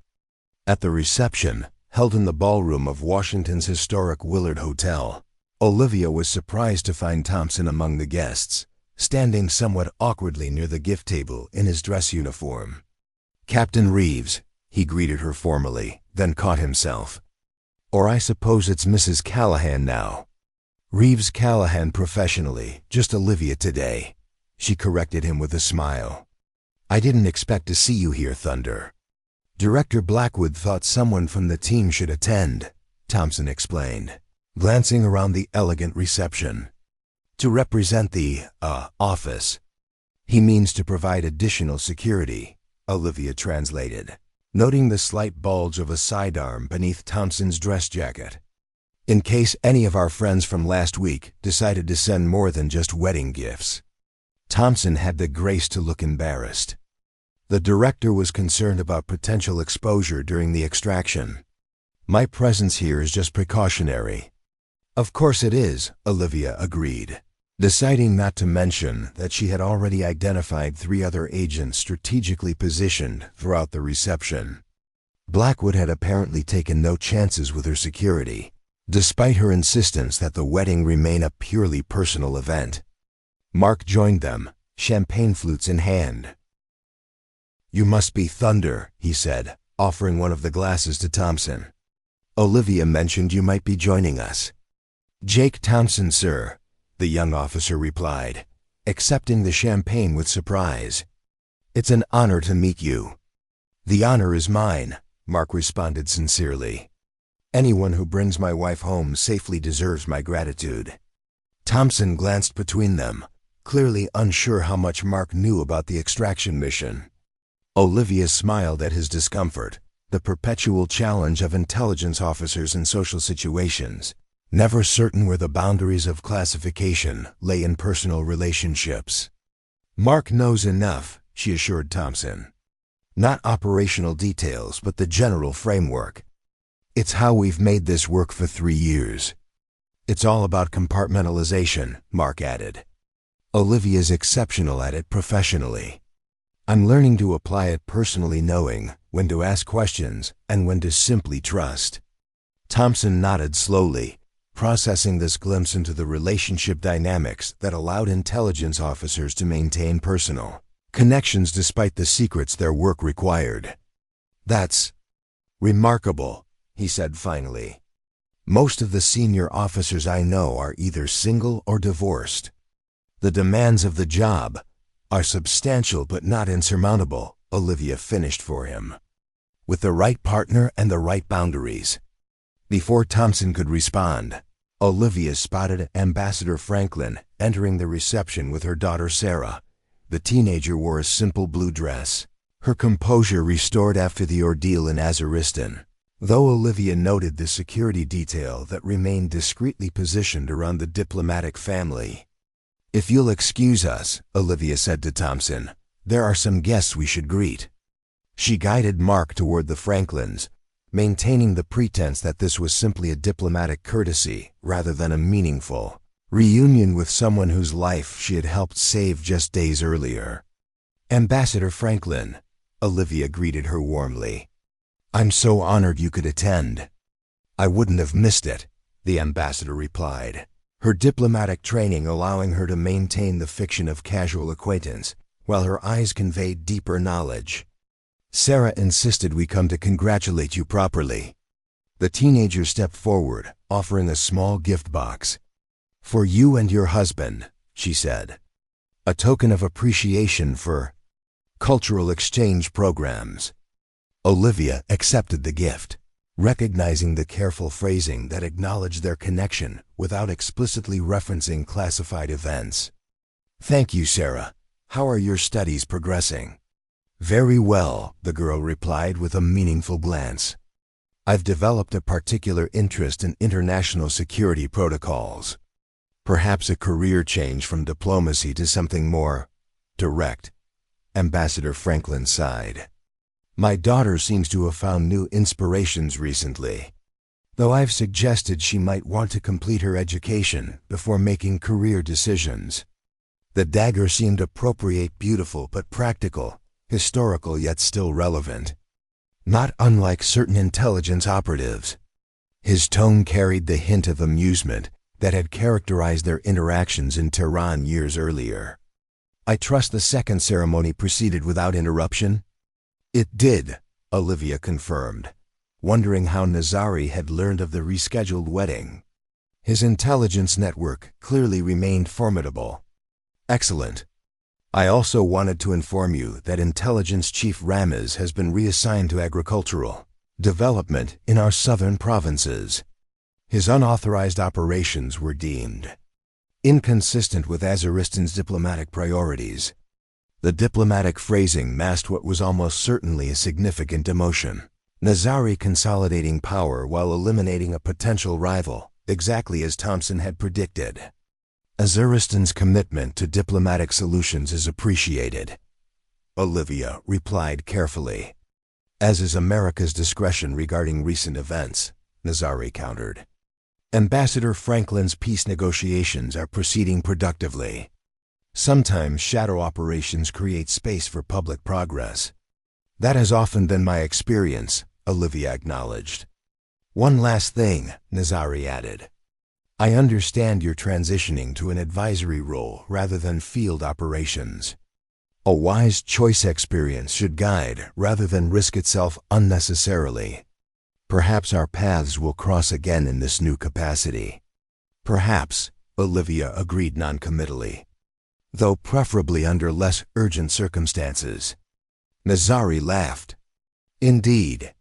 At the reception, held in the ballroom of Washington's historic Willard Hotel, Olivia was surprised to find Thompson among the guests, standing somewhat awkwardly near the gift table in his dress uniform. "Captain Reeves," he greeted her formally, then caught himself. "Or I suppose it's Mrs. Callahan now." "Reeves Callahan professionally, just Olivia today," she corrected him with a smile. "I didn't expect to see you here, Thunder." "Director Blackwood thought someone from the team should attend," Thompson explained, glancing around the elegant reception. "To represent the, office. He means to provide additional security," Olivia translated, noting the slight bulge of a sidearm beneath Thompson's dress jacket. "In case any of our friends from last week decided to send more than just wedding gifts." Thompson had the grace to look embarrassed. The director was concerned about potential exposure during the extraction. "My presence here is just precautionary." "Of course it is," Olivia agreed, deciding not to mention that she had already identified 3 other agents strategically positioned throughout the reception. Blackwood had apparently taken no chances with her security, despite her insistence that the wedding remain a purely personal event. Mark joined them, champagne flutes in hand. "You must be Thunder," he said, offering one of the glasses to Thompson. "Olivia mentioned you might be joining us." "Jake Thompson, sir," the young officer replied, accepting the champagne with surprise. "It's an honor to meet you." "The honor is mine," Mark responded sincerely. "Anyone who brings my wife home safely deserves my gratitude." Thompson glanced between them, clearly unsure how much Mark knew about the extraction mission. Olivia smiled at his discomfort, the perpetual challenge of intelligence officers in social situations, never certain where the boundaries of classification lay in personal relationships. "Mark knows enough," she assured Thompson. "Not operational details, but the general framework. It's how we've made this work for 3 years." "It's all about compartmentalization," Mark added. "Olivia's exceptional at it professionally. I'm learning to apply it personally, knowing when to ask questions and when to simply trust." Thompson nodded slowly, processing this glimpse into the relationship dynamics that allowed intelligence officers to maintain personal connections despite the secrets their work required. "That's remarkable," he said finally. "Most of the senior officers I know are either single or divorced. The demands of the job are substantial but not insurmountable," Olivia finished for him. "With the right partner and the right boundaries." Before Thompson could respond, Olivia spotted Ambassador Franklin entering the reception with her daughter Sarah. The teenager wore a simple blue dress, her composure restored after the ordeal in Azaristan, though Olivia noted the security detail that remained discreetly positioned around the diplomatic family. "If you'll excuse us," Olivia said to Thompson, "there are some guests we should greet." She guided Mark toward the Franklins, maintaining the pretense that this was simply a diplomatic courtesy rather than a meaningful reunion with someone whose life she had helped save just days earlier. "Ambassador Franklin," Olivia greeted her warmly. "I'm so honored you could attend." "I wouldn't have missed it," the ambassador replied, her diplomatic training allowing her to maintain the fiction of casual acquaintance, while her eyes conveyed deeper knowledge. "Sarah insisted we come to congratulate you properly." The teenager stepped forward, offering a small gift box. "For you and your husband," she said. "A token of appreciation for cultural exchange programs." Olivia accepted the gift, recognizing the careful phrasing that acknowledged their connection without explicitly referencing classified events. "Thank you, Sarah. How are your studies progressing?" "Very well," the girl replied with a meaningful glance. "I've developed a particular interest in international security protocols. Perhaps a career change from diplomacy to something more direct." Ambassador Franklin sighed. "My daughter seems to have found new inspirations recently, though I've suggested she might want to complete her education before making career decisions." The dagger seemed appropriate, beautiful but practical, historical yet still relevant. Not unlike certain intelligence operatives. His tone carried the hint of amusement that had characterized their interactions in Tehran years earlier. "I trust the second ceremony proceeded without interruption?" "It did," Olivia confirmed, wondering how Nazari had learned of the rescheduled wedding. His intelligence network clearly remained formidable. "Excellent. I also wanted to inform you that Intelligence Chief Ramez has been reassigned to agricultural development in our southern provinces. His unauthorized operations were deemed inconsistent with Azaristan's diplomatic priorities." The diplomatic phrasing masked what was almost certainly a significant emotion. Nazari consolidating power while eliminating a potential rival, exactly as Thompson had predicted. "Azaristan's commitment to diplomatic solutions is appreciated," Olivia replied carefully. "As is America's discretion regarding recent events," Nazari countered. "Ambassador Franklin's peace negotiations are proceeding productively. Sometimes shadow operations create space for public progress." "That has often been my experience," Olivia acknowledged. "One last thing," Nazari added. "I understand you're transitioning to an advisory role rather than field operations. A wise choice experience should guide rather than risk itself unnecessarily. Perhaps our paths will cross again in this new capacity." "Perhaps," Olivia agreed noncommittally, "though preferably under less urgent circumstances." Nazari laughed. "Indeed.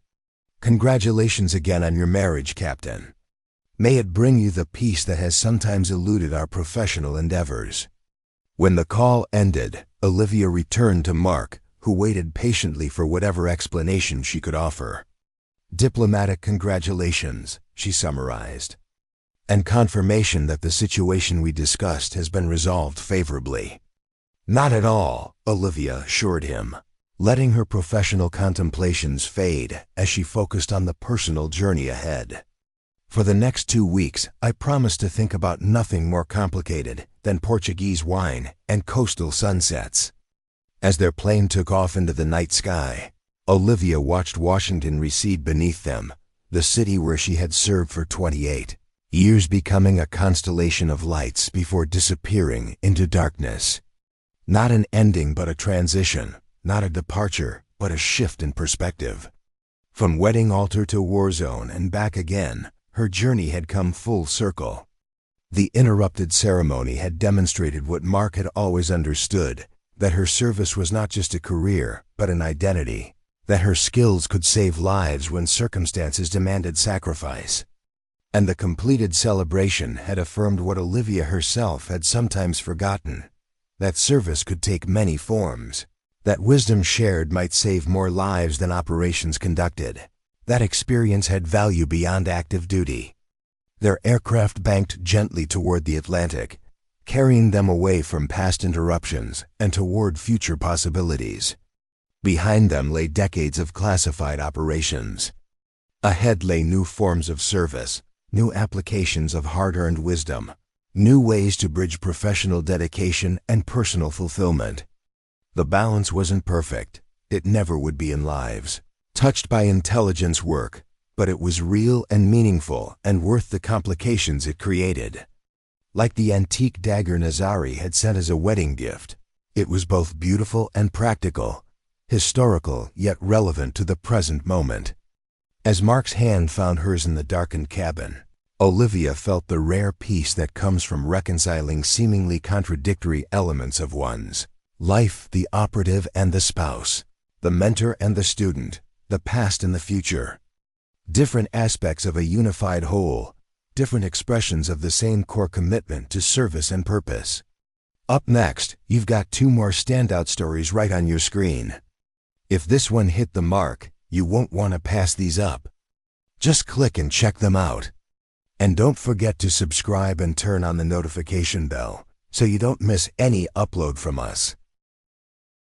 Congratulations again on your marriage, Captain. May it bring you the peace that has sometimes eluded our professional endeavors." When the call ended, Olivia returned to Mark, who waited patiently for whatever explanation she could offer. "Diplomatic congratulations," she summarized, "and confirmation that the situation we discussed has been resolved favorably." "Not at all," Olivia assured him, letting her professional contemplations fade as she focused on the personal journey ahead. "For the next 2 weeks, I promise to think about nothing more complicated than Portuguese wine and coastal sunsets." As their plane took off into the night sky, Olivia watched Washington recede beneath them, the city where she had served for 28 years becoming a constellation of lights before disappearing into darkness. Not an ending but a transition, not a departure but a shift in perspective. From wedding altar to war zone and back again, her journey had come full circle. The interrupted ceremony had demonstrated what Mark had always understood, that her service was not just a career, but an identity, that her skills could save lives when circumstances demanded sacrifice. And the completed celebration had affirmed what Olivia herself had sometimes forgotten, that service could take many forms. That wisdom shared might save more lives than operations conducted. That experience had value beyond active duty. Their aircraft banked gently toward the Atlantic, carrying them away from past interruptions and toward future possibilities. Behind them lay decades of classified operations. Ahead lay new forms of service, new applications of hard-earned wisdom, new ways to bridge professional dedication and personal fulfillment. The balance wasn't perfect. It never would be in lives touched by intelligence work, but it was real and meaningful and worth the complications it created. Like the antique dagger Nazari had sent as a wedding gift, it was both beautiful and practical, historical yet relevant to the present moment. As Mark's hand found hers in the darkened cabin, Olivia felt the rare peace that comes from reconciling seemingly contradictory elements of one's life: the operative and the spouse, the mentor and the student, the past and the future. Different aspects of a unified whole, different expressions of the same core commitment to service and purpose. Up next, you've got 2 more standout stories right on your screen. If this one hit the mark, you won't want to pass these up. Just click and check them out. And don't forget to subscribe and turn on the notification bell so you don't miss any upload from us.